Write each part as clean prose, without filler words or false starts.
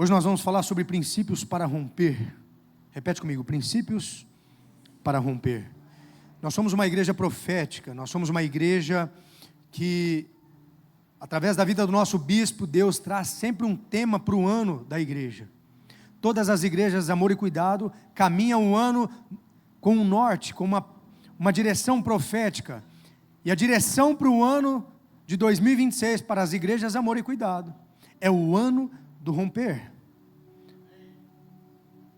Hoje nós vamos falar sobre princípios para romper. Repete comigo, princípios para romper. Nós somos uma igreja profética, nós somos uma igreja que, através da vida do nosso bispo, Deus traz sempre um tema para o ano da igreja. Todas as igrejas Amor e Cuidado caminham um ano com um norte, com uma direção profética. E a direção para o ano de 2026 para as igrejas Amor e Cuidado é o ano do romper.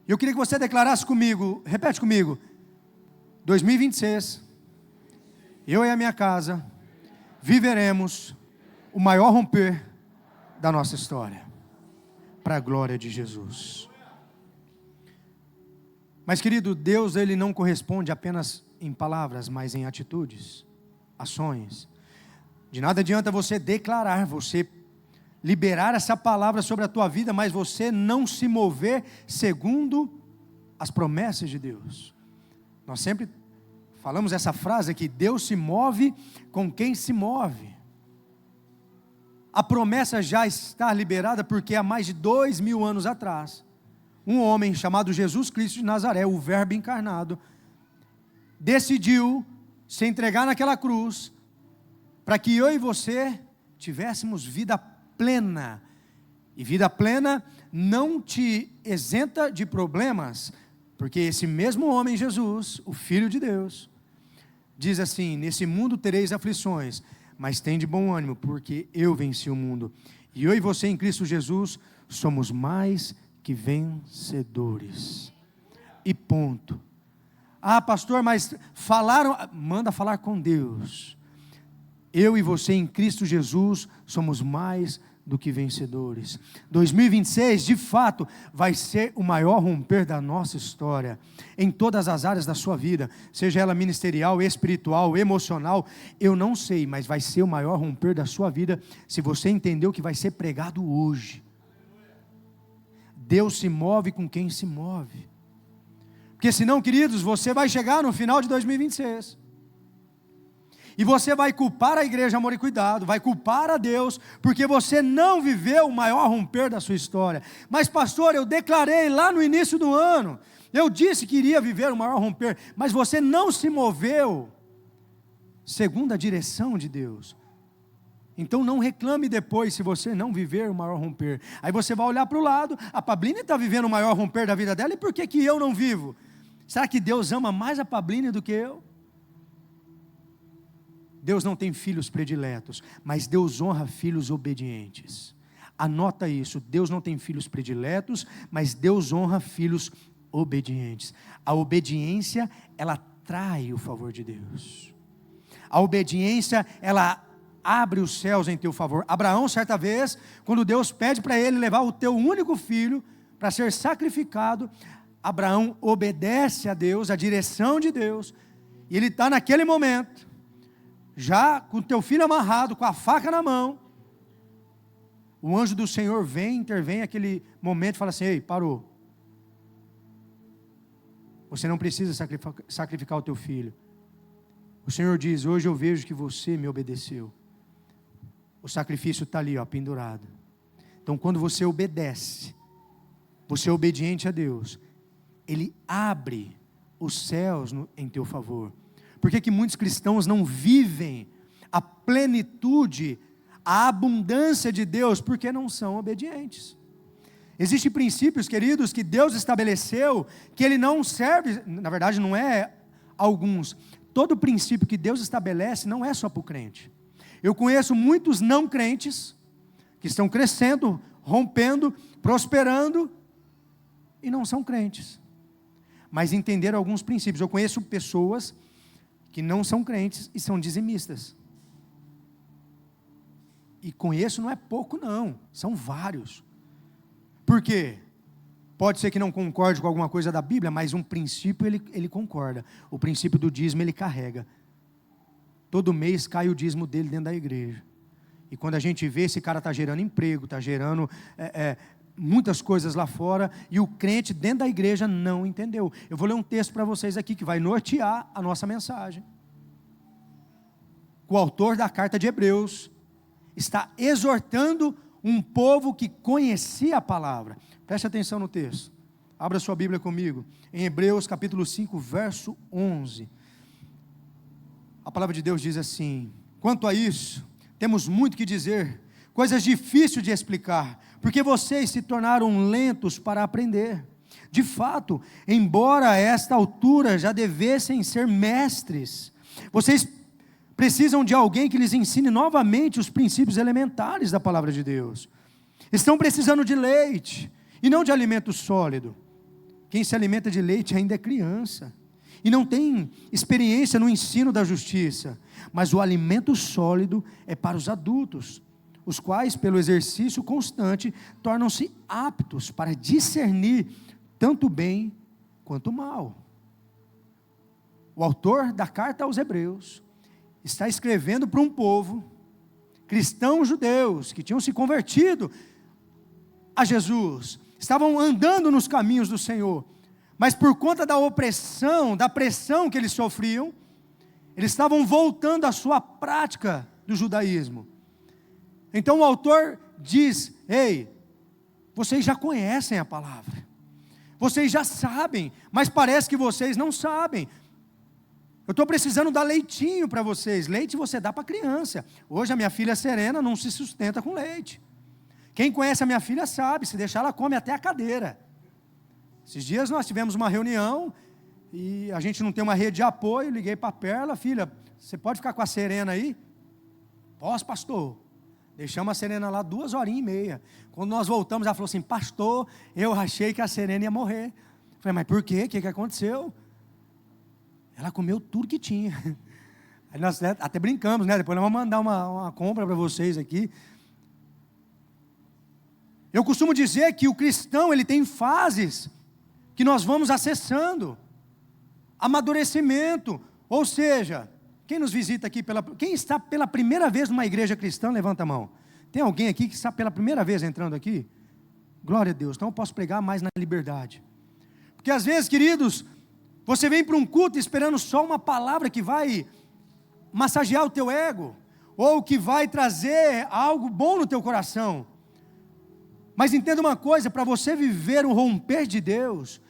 Eu queria que você declarasse comigo, repete comigo, 2026, eu e a minha casa viveremos o maior romper da nossa história, para a glória de Jesus. Mas querido, Deus ele não corresponde apenas em palavras, mas em atitudes, ações. De nada adianta você declarar, você liberar essa palavra sobre a tua vida, mas você não se mover segundo as promessas de Deus. Nós sempre falamos essa frase aqui, Deus se move com quem se move. A promessa já está liberada porque há mais de 2000 anos atrás, um homem chamado Jesus Cristo de Nazaré, o Verbo encarnado, decidiu se entregar naquela cruz, para que eu e você tivéssemos vida plena. E vida plena não te isenta de problemas, porque esse mesmo homem Jesus, o Filho de Deus, diz assim, nesse mundo tereis aflições, mas tem de bom ânimo, porque eu venci o mundo. E eu e você em Cristo Jesus, somos mais que vencedores. E ponto. Ah, pastor, mas falaram, manda falar com Deus. Eu e você em Cristo Jesus, somos mais do que vencedores. 2026, de fato, vai ser o maior romper da nossa história, em todas as áreas da sua vida, seja ela ministerial, espiritual, emocional, eu não sei, mas vai ser o maior romper da sua vida, se você entendeu que vai ser pregado hoje. Deus se move com quem se move, porque senão, queridos, você vai chegar no final de 2026, e você vai culpar a igreja Amor e Cuidado, vai culpar a Deus, porque você não viveu o maior romper da sua história. Mas pastor, eu declarei lá no início do ano, eu disse que iria viver o maior romper, mas você não se moveu segundo a direção de Deus. Então não reclame depois se você não viver o maior romper. Aí você vai olhar para o lado, a Pabline está vivendo o maior romper da vida dela, e por que eu não vivo? Será que Deus ama mais a Pabline do que eu? Deus não tem filhos prediletos, mas Deus honra filhos obedientes. Anota isso, Deus não tem filhos prediletos, mas Deus honra filhos obedientes. A obediência, ela atrai o favor de Deus. A obediência, ela abre os céus em teu favor. Abraão, certa vez, quando Deus pede para ele levar o teu único filho para ser sacrificado, Abraão obedece a Deus, a direção de Deus, e ele está naquele momento, já com o teu filho amarrado, com a faca na mão, o anjo do Senhor intervém naquele momento e fala assim, ei, parou, você não precisa sacrificar o teu filho. O Senhor diz, hoje eu vejo que você me obedeceu. O sacrifício está ali, pendurado. Então quando você obedece, você é obediente a Deus, Ele abre os céus em teu favor. Por que muitos cristãos não vivem a plenitude, a abundância de Deus? Porque não são obedientes. Existem princípios, queridos, que Deus estabeleceu, que Ele não serve, na verdade não é alguns. Todo princípio que Deus estabelece não é só para o crente. Eu conheço muitos não crentes, que estão crescendo, rompendo, prosperando, e não são crentes. Mas entenderam alguns princípios. Eu conheço pessoas que não são crentes e são dizimistas. E conheço não é pouco não, são vários. Por quê? Pode ser que não concorde com alguma coisa da Bíblia, mas um princípio ele concorda. O princípio do dízimo ele carrega. Todo mês cai o dízimo dele dentro da igreja. E quando a gente vê, esse cara está gerando emprego, está gerando muitas coisas lá fora, e o crente dentro da igreja não entendeu. Eu vou ler um texto para vocês aqui, que vai nortear a nossa mensagem. O autor da carta de Hebreus está exortando um povo que conhecia a palavra. Preste atenção no texto. Abra sua Bíblia comigo, em Hebreus capítulo 5, verso 11. A palavra de Deus diz assim: quanto a isso, temos muito que dizer, coisas difíceis de explicar, porque vocês se tornaram lentos para aprender. De fato, embora a esta altura já devessem ser mestres, vocês precisam de alguém que lhes ensine novamente os princípios elementares da palavra de Deus. Estão precisando de leite, e não de alimento sólido. Quem se alimenta de leite ainda é criança, e não tem experiência no ensino da justiça, mas o alimento sólido é para os adultos, os quais, pelo exercício constante, tornam-se aptos para discernir tanto o bem quanto o mal. O autor da carta aos Hebreus está escrevendo para um povo, cristãos judeus, que tinham se convertido a Jesus, estavam andando nos caminhos do Senhor, mas por conta da opressão, da pressão que eles sofriam, eles estavam voltando à sua prática do judaísmo. Então o autor diz: ei, vocês já conhecem a palavra, vocês já sabem, mas parece que vocês não sabem. Eu estou precisando dar leitinho para vocês. Leite você dá para criança. Hoje a minha filha Serena não se sustenta com leite. Quem conhece a minha filha sabe, se deixar ela come até a cadeira. Esses dias nós tivemos uma reunião e a gente não tem uma rede de apoio. Liguei para a Perla: filha, você pode ficar com a Serena aí? Posso, pastor. Deixamos a Serena lá 2h30. Quando nós voltamos, ela falou assim: pastor, eu achei que a Serena ia morrer. Eu falei: mas por quê? O que aconteceu? Ela comeu tudo que tinha. Aí nós até brincamos, né? Depois nós vamos mandar uma compra para vocês aqui. Eu costumo dizer que o cristão, ele tem fases que nós vamos acessando. Amadurecimento. Ou seja, quem nos visita aqui, quem está pela primeira vez numa igreja cristã, levanta a mão. Tem alguém aqui que está pela primeira vez entrando aqui? Glória a Deus, então eu posso pregar mais na liberdade. Porque às vezes, queridos, você vem para um culto esperando só uma palavra que vai massagear o teu ego, ou que vai trazer algo bom no teu coração. Mas entenda uma coisa: para você viver o romper de Deus,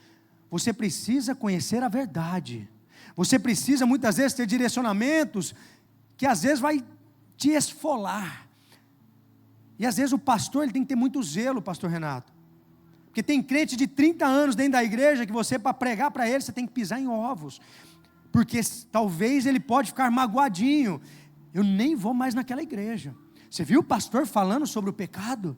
você precisa conhecer a verdade. Você precisa muitas vezes ter direcionamentos que às vezes vai te esfolar. E às vezes o pastor, ele tem que ter muito zelo, pastor Renato. Porque tem crente de 30 anos dentro da igreja que você, para pregar para ele, você tem que pisar em ovos. Porque talvez ele pode ficar magoadinho. Eu nem vou mais naquela igreja. Você viu o pastor falando sobre o pecado?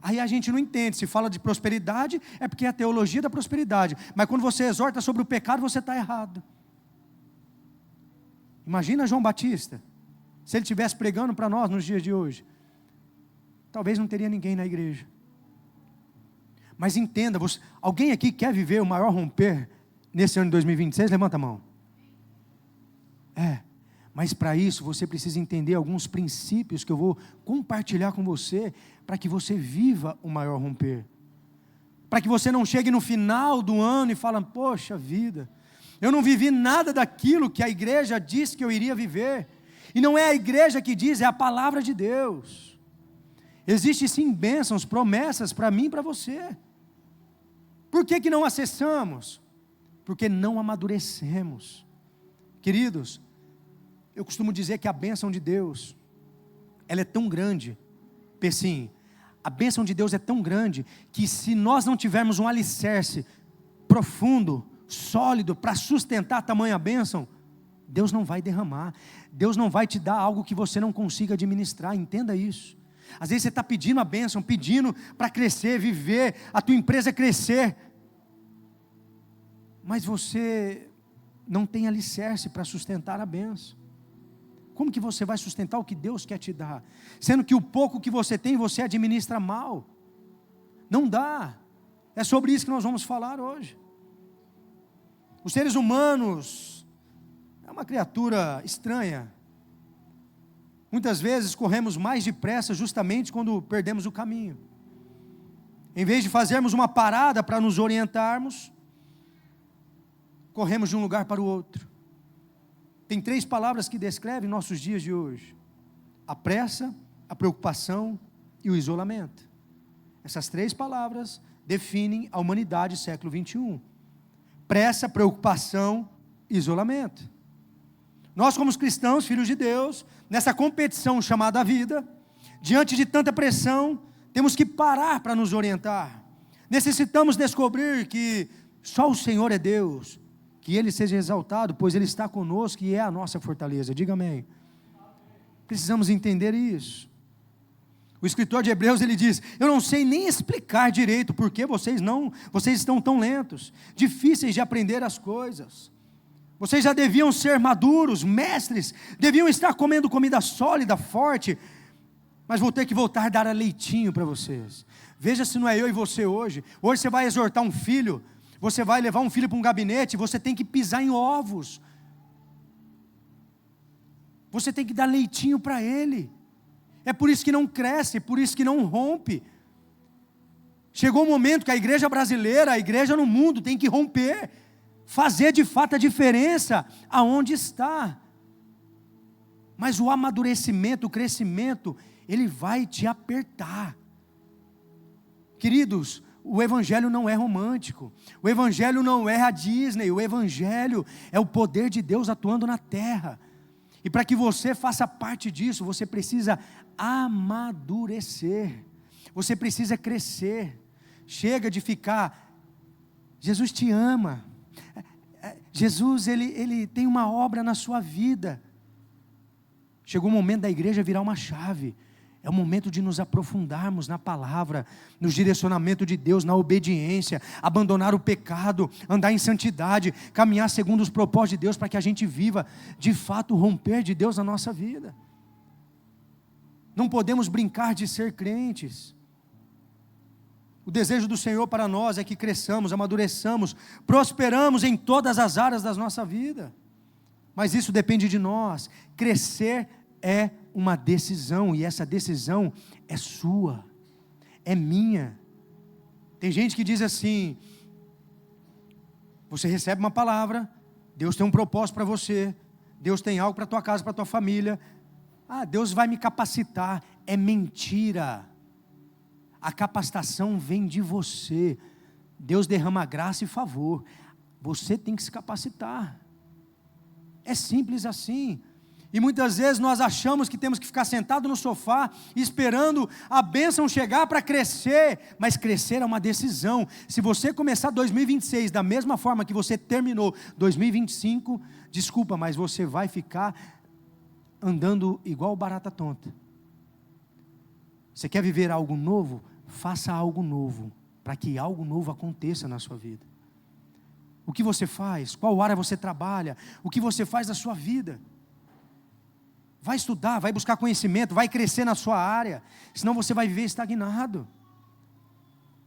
Aí a gente não entende. Se fala de prosperidade, é porque é a teologia da prosperidade. Mas quando você exorta sobre o pecado, você está errado. Imagina João Batista, se ele estivesse pregando para nós nos dias de hoje, talvez não teria ninguém na igreja. Mas entenda, alguém aqui quer viver o maior romper nesse ano de 2026? Levanta a mão. Mas para isso você precisa entender alguns princípios que eu vou compartilhar com você, para que você viva o maior romper. Para que você não chegue no final do ano e fale: poxa vida, eu não vivi nada daquilo que a igreja disse que eu iria viver. E não é a igreja que diz, é a palavra de Deus. Existem sim bênçãos, promessas para mim e para você. Por que não acessamos? Porque não amadurecemos. Queridos, eu costumo dizer que a bênção de Deus, ela é tão grande, Pessim, a bênção de Deus é tão grande, que se nós não tivermos um alicerce profundo, sólido, para sustentar tamanha bênção, Deus não vai derramar. Deus não vai te dar algo que você não consiga administrar, entenda isso. Às vezes você está pedindo a bênção, pedindo para crescer, viver, a tua empresa crescer, mas você não tem alicerce para sustentar a bênção. Como que você vai sustentar o que Deus quer te dar, sendo que o pouco que você tem, você administra mal? Não dá. É sobre isso que nós vamos falar hoje. Os seres humanos é uma criatura estranha. Muitas vezes corremos mais depressa justamente quando perdemos o caminho. Em vez de fazermos uma parada para nos orientarmos, corremos de um lugar para o outro. Tem 3 palavras que descrevem nossos dias de hoje: a pressa, a preocupação e o isolamento. Essas 3 palavras definem a humanidade século 21. Pressa, preocupação e isolamento. Nós, como cristãos, filhos de Deus, nessa competição chamada vida, diante de tanta pressão, temos que parar para nos orientar. Necessitamos descobrir que só o Senhor é Deus, que Ele seja exaltado, pois Ele está conosco e é a nossa fortaleza. Diga amém. Precisamos entender isso. O escritor de Hebreus, ele diz: eu não sei nem explicar direito porque vocês estão tão lentos, difíceis de aprender as coisas. Vocês já deviam ser maduros, mestres, deviam estar comendo comida sólida, forte, mas vou ter que voltar a dar leitinho para vocês. Veja se não é eu e você hoje. Hoje você vai exortar um filho, você vai levar um filho para um gabinete, você tem que pisar em ovos. Você tem que dar leitinho para ele. É por isso que não cresce, por isso que não rompe. Chegou o momento que a igreja brasileira, a igreja no mundo tem que romper, fazer de fato a diferença aonde está. Mas o amadurecimento, o crescimento, ele vai te apertar. Queridos, o evangelho não é romântico, o evangelho não é a Disney, o evangelho é o poder de Deus atuando na terra. E para que você faça parte disso, você precisa amadurecer, você precisa crescer. Chega de ficar, Jesus te ama, Jesus ele tem uma obra na sua vida. Chegou o momento da igreja virar uma chave. É o momento de nos aprofundarmos na palavra, no direcionamento de Deus, na obediência, abandonar o pecado, andar em santidade, caminhar segundo os propósitos de Deus, para que a gente viva, de fato, o romper de Deus na nossa vida. Não podemos brincar de ser crentes. O desejo do Senhor para nós é que cresçamos, amadureçamos, prosperamos em todas as áreas da nossa vida. Mas isso depende de nós. Crescer é uma decisão, e essa decisão é sua, é minha. Tem gente que diz assim: você recebe uma palavra, Deus tem um propósito para você, Deus tem algo para a tua casa, para a tua família, Deus vai me capacitar. É mentira. A capacitação vem de você. Deus derrama graça e favor, você tem que se capacitar. É simples assim. E muitas vezes nós achamos que temos que ficar sentado no sofá, esperando a bênção chegar para crescer, mas crescer é uma decisão. Se você começar 2026 da mesma forma que você terminou 2025, desculpa, mas você vai ficar andando igual barata tonta. Você quer viver algo novo? Faça algo novo, para que algo novo aconteça na sua vida. O que você faz? Qual área você trabalha? O que você faz na sua vida? Vai estudar, vai buscar conhecimento, vai crescer na sua área, senão você vai viver estagnado.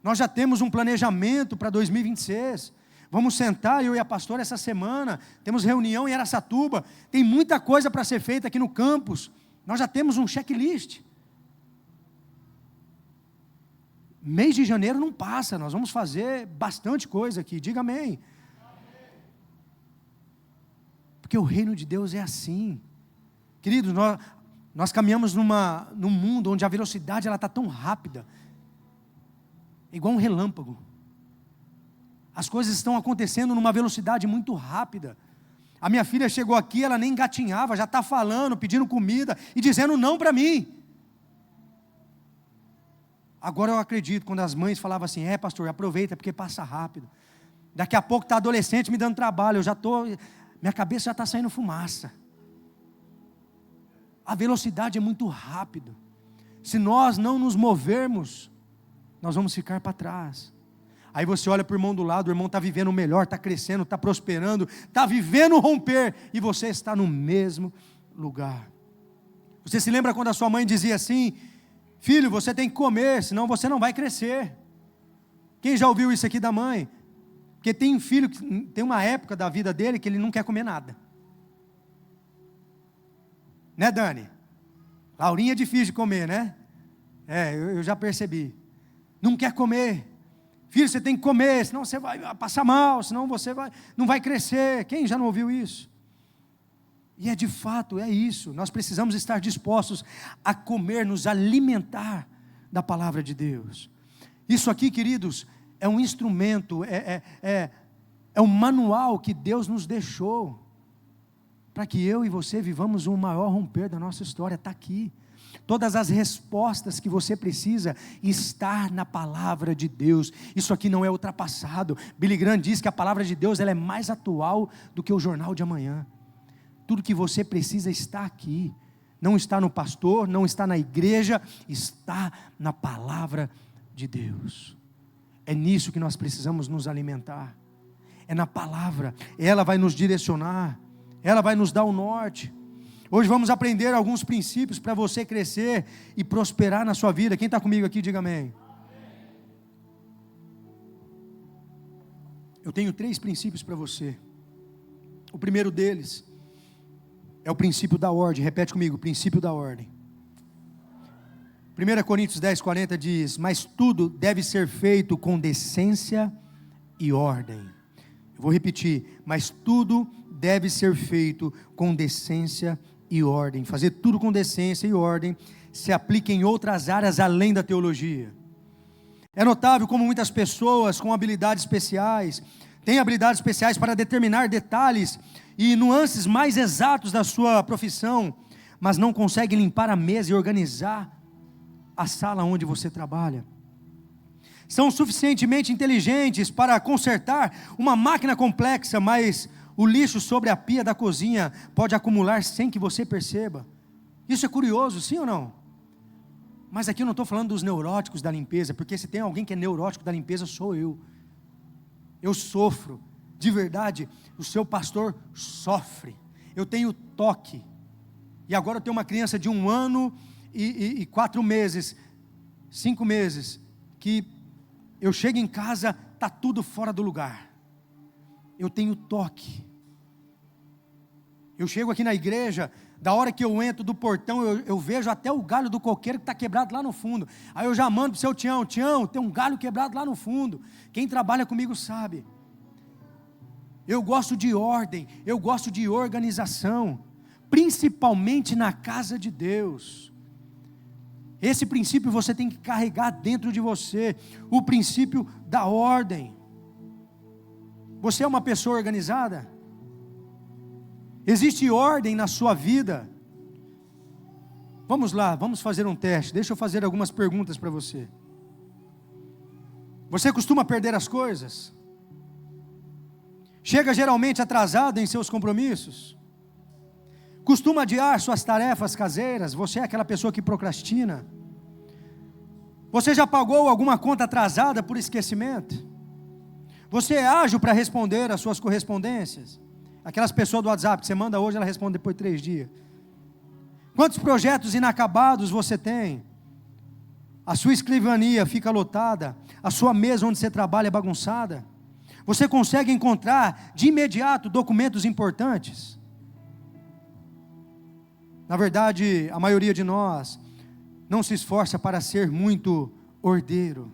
Nós já temos um planejamento para 2026, vamos sentar, eu e a pastora essa semana, temos reunião em Araçatuba, tem muita coisa para ser feita aqui no campus, nós já temos um checklist. Mês de janeiro não passa, nós vamos fazer bastante coisa aqui, diga amém. Porque o reino de Deus é assim. Queridos, nós caminhamos num mundo onde a velocidade está tão rápida, igual um relâmpago. As coisas estão acontecendo numa velocidade muito rápida. A minha filha chegou aqui, ela nem engatinhava, já está falando, pedindo comida e dizendo não para mim. Agora eu acredito quando as mães falavam assim: pastor, aproveita porque passa rápido. Daqui a pouco está adolescente me dando trabalho, minha cabeça já está saindo fumaça. A velocidade é muito rápida. Se nós não nos movermos, nós vamos ficar para trás. Aí você olha para o irmão do lado, o irmão está vivendo o melhor, está crescendo, está prosperando, está vivendo o romper, e você está no mesmo lugar. Você se lembra quando a sua mãe dizia assim: filho, você tem que comer, senão você não vai crescer. Quem já ouviu isso aqui da mãe? Porque tem um filho que tem uma época da vida dele que ele não quer comer nada. Né, Dani? Laurinha é difícil de comer, né? Eu já percebi. Não quer comer. Filho, você tem que comer, senão você vai passar mal, senão você não vai crescer. Quem já não ouviu isso? E de fato, é isso. Nós precisamos estar dispostos a comer, nos alimentar da palavra de Deus. Isso aqui, queridos, é um instrumento, é um manual que Deus nos deixou, para que eu e você vivamos um maior romper da nossa história. Está aqui. Todas as respostas que você precisa estar na palavra de Deus. Isso aqui não é ultrapassado. Billy Graham diz que a palavra de Deus ela é mais atual do que o jornal de amanhã. Tudo que você precisa está aqui. Não está no pastor, não está na igreja, está na palavra de Deus. É nisso que nós precisamos nos alimentar. É na palavra. Ela vai nos direcionar. Ela vai nos dar o norte. Hoje vamos aprender alguns princípios para você crescer e prosperar na sua vida. Quem está comigo aqui, diga amém. Eu tenho 3 princípios para você. O primeiro deles é o princípio da ordem. Repete comigo, princípio da ordem. 1 Coríntios 10:40 diz: mas tudo deve ser feito com decência e ordem. Eu vou repetir, mas tudo deve ser feito com decência e ordem. Fazer tudo com decência e ordem se aplica em outras áreas além da teologia. É notável como muitas pessoas com habilidades especiais têm habilidades especiais para determinar detalhes e nuances mais exatos da sua profissão, mas não conseguem limpar a mesa e organizar a sala onde você trabalha. São suficientemente inteligentes para consertar uma máquina complexa, mas o lixo sobre a pia da cozinha pode acumular sem que você perceba. Isso é curioso, sim ou não? Mas aqui eu não estou falando dos neuróticos da limpeza, porque se tem alguém que é neurótico da limpeza, sou eu. Eu sofro, de verdade, o seu pastor sofre. Eu tenho toque. E agora eu tenho uma criança de 1 ano e 4 meses, 5 meses, que eu chego em casa, está tudo fora do lugar. Eu tenho toque. Eu chego aqui na igreja, da hora que eu entro do portão, eu vejo até o galho do coqueiro que está quebrado lá no fundo. Aí eu já mando para o seu Tião, tem um galho quebrado lá no fundo. Quem trabalha comigo sabe. Eu gosto de ordem, eu gosto de organização, principalmente na casa de Deus. Esse princípio você tem que carregar dentro de você, o princípio da ordem. Você é uma pessoa organizada? Existe ordem na sua vida? Vamos lá, vamos fazer um teste. Deixa eu fazer algumas perguntas para você. Você costuma perder as coisas? Chega geralmente atrasado em seus compromissos? Costuma adiar suas tarefas caseiras? Você é aquela pessoa que procrastina? Você já pagou alguma conta atrasada por esquecimento? Você é ágil para responder às suas correspondências? Aquelas pessoas do WhatsApp que você manda hoje, ela responde depois de 3 dias. Quantos projetos inacabados você tem? A sua escrivania fica lotada? A sua mesa onde você trabalha é bagunçada? Você consegue encontrar de imediato documentos importantes? Na verdade, a maioria de nós não se esforça para ser muito ordeiro,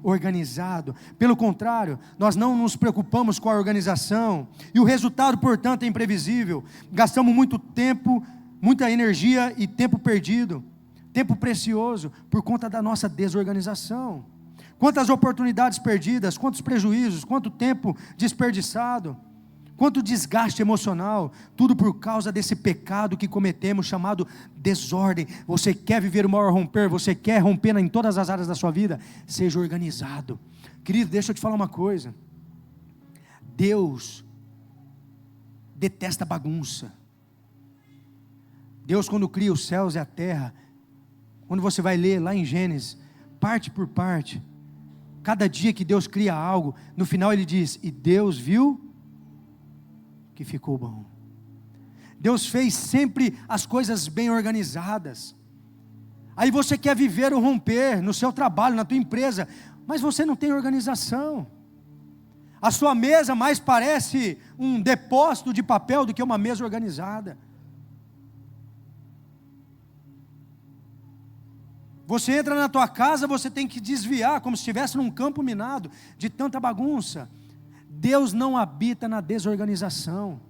organizado. Pelo contrário, nós não nos preocupamos com a organização, e o resultado, portanto, é imprevisível. Gastamos muito tempo, muita energia e tempo perdido, tempo precioso, por conta da nossa desorganização. Quantas oportunidades perdidas, quantos prejuízos, quanto tempo desperdiçado, quanto desgaste emocional, tudo por causa desse pecado que cometemos, chamado desordem. Você quer viver o maior romper, você quer romper em todas as áreas da sua vida? Seja organizado. Querido, deixa eu te falar uma coisa. Deus detesta bagunça. Deus, quando cria os céus e a terra, quando você vai ler lá em Gênesis, parte por parte, cada dia que Deus cria algo, no final ele diz: e Deus viu que ficou bom. Deus fez sempre as coisas bem organizadas. Aí você quer viver o romper no seu trabalho, na tua empresa, mas você não tem organização. A sua mesa mais parece um depósito de papel do que uma mesa organizada. Você entra na tua casa, você tem que desviar, como se estivesse num campo minado, de tanta bagunça. Deus não habita na desorganização.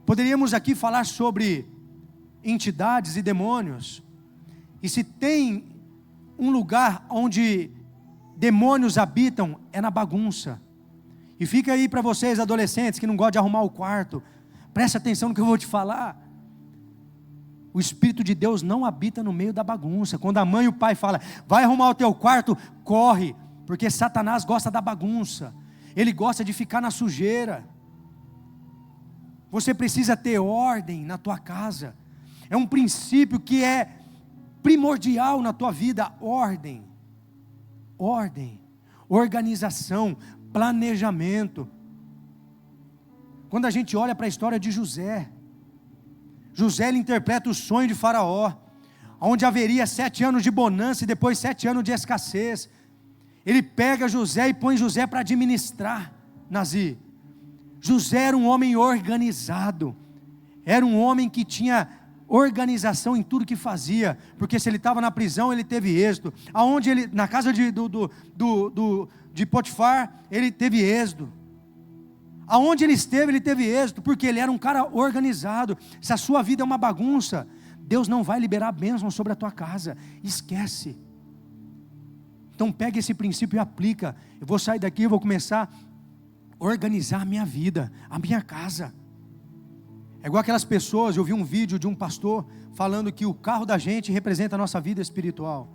Poderíamos aqui falar sobre entidades e demônios. E se tem um lugar onde demônios habitam, é na bagunça. E fica aí para vocês adolescentes que não gostam de arrumar o quarto, preste atenção no que eu vou te falar. O Espírito de Deus não habita no meio da bagunça. Quando a mãe e o pai falam, vai arrumar o teu quarto, corre, porque Satanás gosta da bagunça, ele gosta de ficar na sujeira. Você precisa ter ordem na tua casa. É um princípio que é primordial na tua vida. Ordem, organização, planejamento. Quando a gente olha para a história de José, ele interpreta o sonho de Faraó, onde haveria 7 anos de bonança e depois 7 anos de escassez. Ele pega José e põe José para administrar Nazi. José era um homem organizado, era um homem que tinha organização em tudo que fazia, porque se ele estava na prisão, ele teve êxito. Aonde ele, na casa de Potifar, ele teve êxito. Aonde ele esteve, ele teve êxito, porque ele era um cara organizado. Se a sua vida é uma bagunça, Deus não vai liberar bênção sobre a tua casa, esquece. Então pega esse princípio e aplica. Eu vou sair daqui, eu vou começar a organizar a minha vida, a minha casa. É igual aquelas pessoas, eu vi um vídeo de um pastor falando que o carro da gente representa a nossa vida espiritual.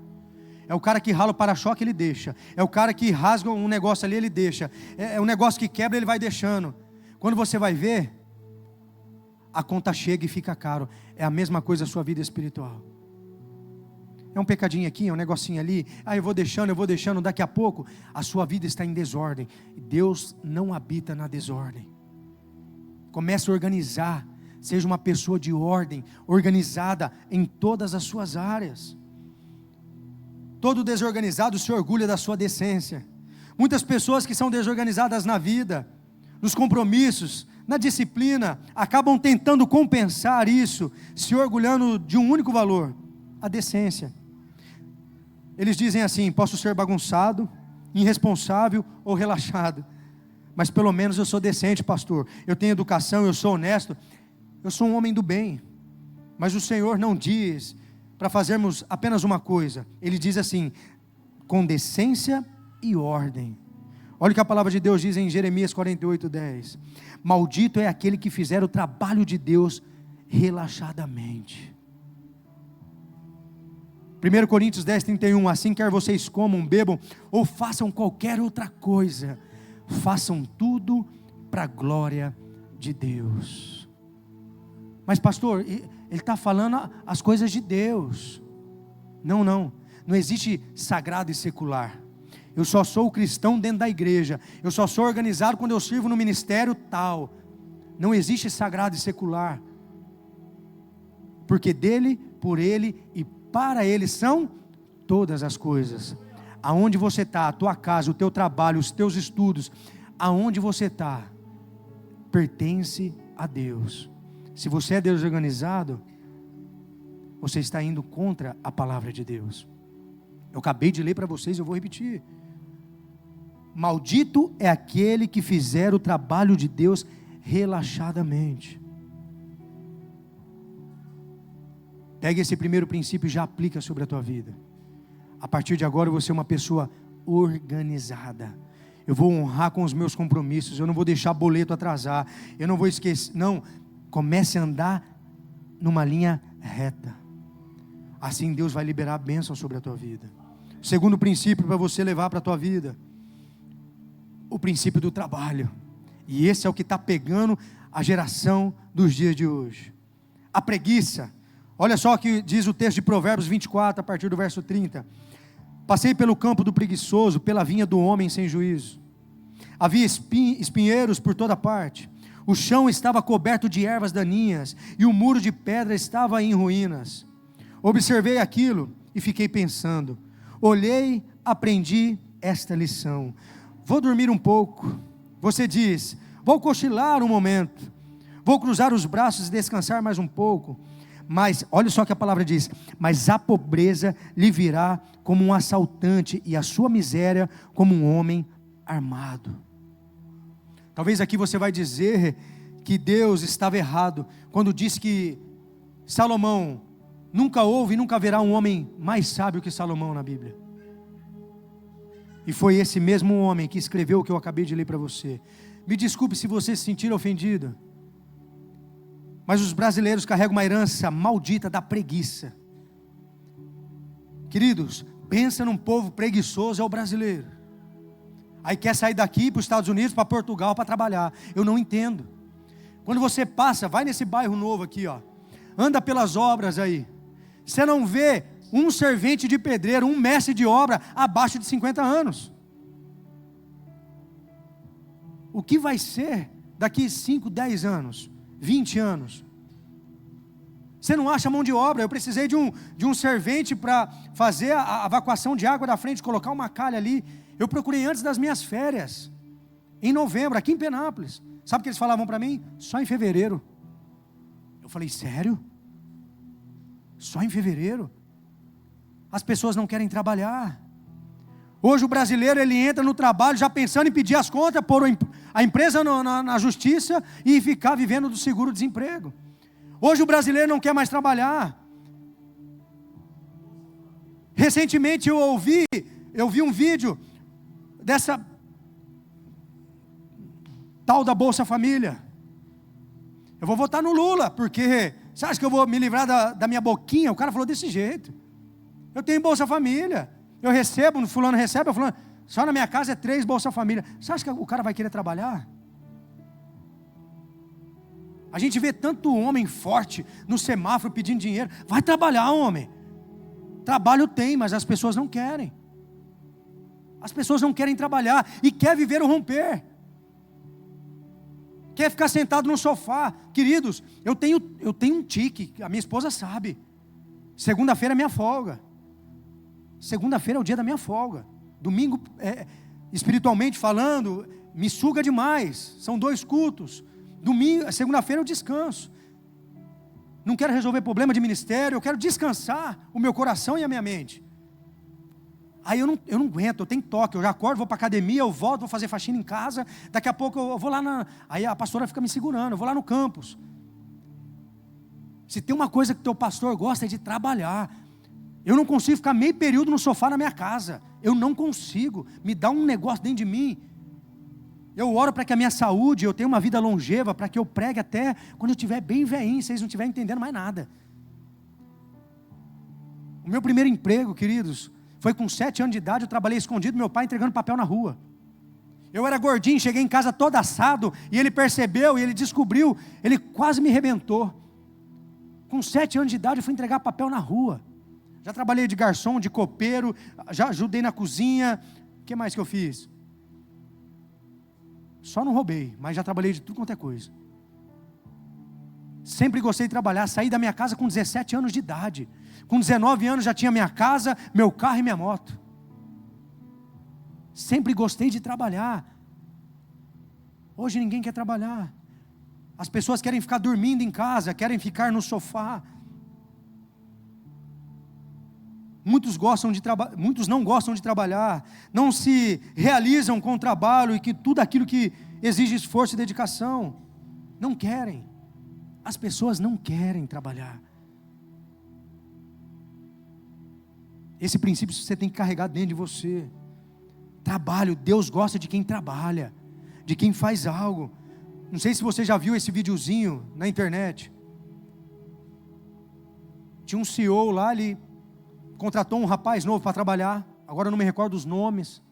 É o cara que rala o para-choque, ele deixa. É o cara que rasga um negócio ali, ele deixa. É um negócio que quebra, ele vai deixando. Quando você vai ver, a conta chega e fica caro. É a mesma coisa a sua vida espiritual. É um pecadinho aqui, é um negocinho ali. Eu vou deixando, daqui a pouco a sua vida está em desordem. Deus não habita na desordem. Comece a organizar. Seja uma pessoa de ordem, organizada em todas as suas áreas. Todo desorganizado se orgulha da sua decência. Muitas pessoas que são desorganizadas na vida, nos compromissos, na disciplina, acabam tentando compensar isso, se orgulhando de um único valor, a decência. Eles dizem assim, posso ser bagunçado, irresponsável ou relaxado, mas pelo menos eu sou decente, pastor. Eu tenho educação, eu sou honesto, eu sou um homem do bem. Mas o Senhor não diz para fazermos apenas uma coisa. Ele diz assim, com decência e ordem. Olha o que a palavra de Deus diz em Jeremias 48:10. Maldito é aquele que fizer o trabalho de Deus relaxadamente. 1 Coríntios 10:31. Assim quer vocês comam, bebam ou façam qualquer outra coisa, façam tudo para a glória de Deus. Mas pastor, ele está falando as coisas de Deus. Não existe sagrado e secular. Eu só sou cristão dentro da igreja, eu só sou organizado quando eu sirvo no ministério tal. Não existe sagrado e secular, porque dele, por ele e para ele são todas as coisas. Aonde você está, a tua casa, o teu trabalho, os teus estudos, aonde você está, pertence a Deus. Se você é desorganizado, você está indo contra a palavra de Deus. Eu acabei de ler para vocês, eu vou repetir. Maldito é aquele que fizer o trabalho de Deus relaxadamente. Pega esse primeiro princípio e já aplica sobre a tua vida. A partir de agora eu vou ser uma pessoa organizada. Eu vou honrar com os meus compromissos. Eu não vou deixar boleto atrasar. Eu não vou esquecer. Não, comece a andar numa linha reta. Assim Deus vai liberar a bênção sobre a tua vida. Segundo princípio para você levar para a tua vida, o princípio do trabalho. E esse é o que está pegando a geração dos dias de hoje. A preguiça. Olha só o que diz o texto de Provérbios 24, a partir do verso 30. Passei pelo campo do preguiçoso, pela vinha do homem sem juízo. Havia espinheiros por toda parte. O chão estava coberto de ervas daninhas, e o muro de pedra estava em ruínas. Observei aquilo e fiquei pensando. Olhei, aprendi esta lição. Vou dormir um pouco. Você diz, vou cochilar um momento. Vou cruzar os braços e descansar mais um pouco. Mas, olha só o que a palavra diz, mas a pobreza lhe virá como um assaltante, e a sua miséria como um homem armado. Talvez aqui você vai dizer que Deus estava errado quando disse que Salomão, nunca houve e nunca haverá um homem mais sábio que Salomão na Bíblia. E foi esse mesmo homem que escreveu o que eu acabei de ler para você. Me desculpe se você se sentir ofendido, mas os brasileiros carregam uma herança maldita da preguiça. Queridos, pensa num povo preguiçoso, é o brasileiro. Aí quer sair daqui para os Estados Unidos, para Portugal, para trabalhar. Eu não entendo. Quando você passa, vai nesse bairro novo aqui, ó, anda pelas obras aí, você não vê um servente de pedreiro, um mestre de obra abaixo de 50 anos. O que vai ser daqui 5, 10 anos, 20 anos? Você não acha mão de obra. Eu precisei de um servente para fazer a evacuação de água da frente, colocar uma calha ali. Eu procurei antes das minhas férias, em novembro, aqui em Penápolis. Sabe o que eles falavam para mim? Só em fevereiro. Eu falei, sério? Só em fevereiro? As pessoas não querem trabalhar. Hoje o brasileiro, ele entra no trabalho já pensando em pedir as contas, pôr a empresa na justiça e ficar vivendo do seguro-desemprego. Hoje o brasileiro não quer mais trabalhar. Recentemente eu vi um vídeo dessa tal da Bolsa Família. Eu vou votar no Lula, porque você acha que eu vou me livrar da minha boquinha? O cara falou desse jeito. Eu tenho Bolsa Família, eu recebo, fulano recebe, eu falando, só na minha casa é 3 Bolsa Família. Você acha que o cara vai querer trabalhar? A gente vê tanto homem forte no semáforo pedindo dinheiro. Vai trabalhar, homem. Trabalho tem, mas as pessoas não querem. As pessoas não querem trabalhar e quer viver o romper. Quer ficar sentado no sofá. Queridos, eu tenho um tique, a minha esposa sabe. Segunda-feira é minha folga. Segunda-feira é o dia da minha folga. Domingo, espiritualmente falando, me suga demais. São 2 cultos. Domingo, segunda-feira eu descanso. Não quero resolver problema de ministério, eu quero descansar o meu coração e a minha mente. Aí eu não aguento, eu tenho toque, eu já acordo, vou para a academia, eu volto, vou fazer faxina em casa, daqui a pouco eu vou lá aí a pastora fica me segurando, eu vou lá no campus. Se tem uma coisa que teu pastor gosta é de trabalhar. Eu não consigo ficar meio período no sofá na minha casa, eu não consigo, me dá um negócio dentro de mim. Eu oro para que a minha saúde, eu tenha uma vida longeva, para que eu pregue até quando eu estiver bem velhinho, vocês não estiverem entendendo mais nada. O meu primeiro emprego, queridos, foi com 7 anos de idade, eu trabalhei escondido, meu pai entregando papel na rua. Eu era gordinho, cheguei em casa todo assado, e ele percebeu, e ele descobriu, ele quase me arrebentou. Com 7 anos de idade eu fui entregar papel na rua. Já trabalhei de garçom, de copeiro, já ajudei na cozinha. O que mais que eu fiz? Só não roubei, mas já trabalhei de tudo quanto é coisa. Sempre gostei de trabalhar, saí da minha casa com 17 anos de idade. Com 19 anos já tinha minha casa, meu carro e minha moto. Sempre gostei de trabalhar. Hoje ninguém quer trabalhar. As pessoas querem ficar dormindo em casa, querem ficar no sofá. Muitos não gostam de trabalhar, não se realizam com o trabalho e que tudo aquilo que exige esforço e dedicação. Não querem. As pessoas não querem trabalhar. Esse princípio você tem que carregar dentro de você. Trabalho, Deus gosta de quem trabalha, de quem faz algo. Não sei se você já viu esse videozinho na internet. Tinha um CEO lá, ele contratou um rapaz novo para trabalhar, agora eu não me recordo os nomes.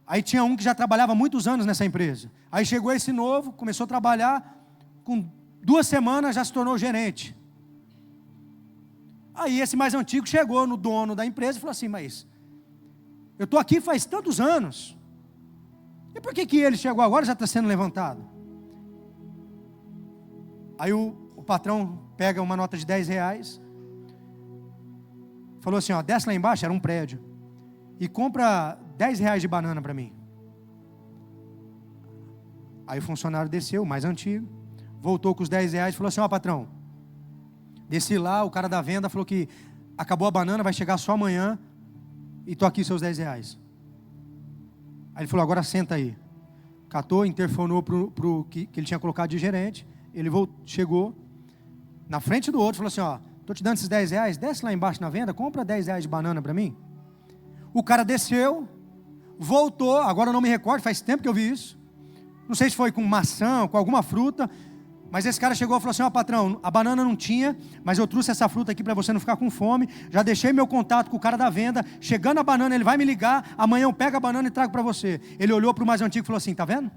Aí tinha um que já trabalhava há muitos anos nessa empresa. Aí chegou esse novo, começou a trabalhar, com 2 semanas já se tornou gerente. Aí esse mais antigo chegou no dono da empresa e falou assim, mas eu estou aqui faz tantos anos, e por que ele chegou agora e já está sendo levantado? Aí o patrão pega uma nota de R$10, falou assim, ó, desce lá embaixo, era um prédio, e compra R$10 de banana para mim. Aí o funcionário desceu, o mais antigo, voltou com os R$10 e falou assim, ó patrão, desci lá, o cara da venda falou que acabou a banana, vai chegar só amanhã, e estou aqui seus R$10. Aí ele falou, agora senta aí. catou, interfonou pro que ele tinha colocado de gerente. Ele chegou na frente do outro e falou assim: ó, estou te dando esses R$10, desce lá embaixo na venda, compra R$10 de banana para mim. O cara desceu, voltou, agora eu não me recordo, faz tempo que eu vi isso. Não sei se foi com maçã, com alguma fruta, mas esse cara chegou e falou assim: ó, patrão, a banana não tinha, mas eu trouxe essa fruta aqui para você não ficar com fome, já deixei meu contato com o cara da venda, chegando a banana ele vai me ligar, amanhã eu pego a banana e trago para você. Ele olhou para o mais antigo e falou assim: tá vendo?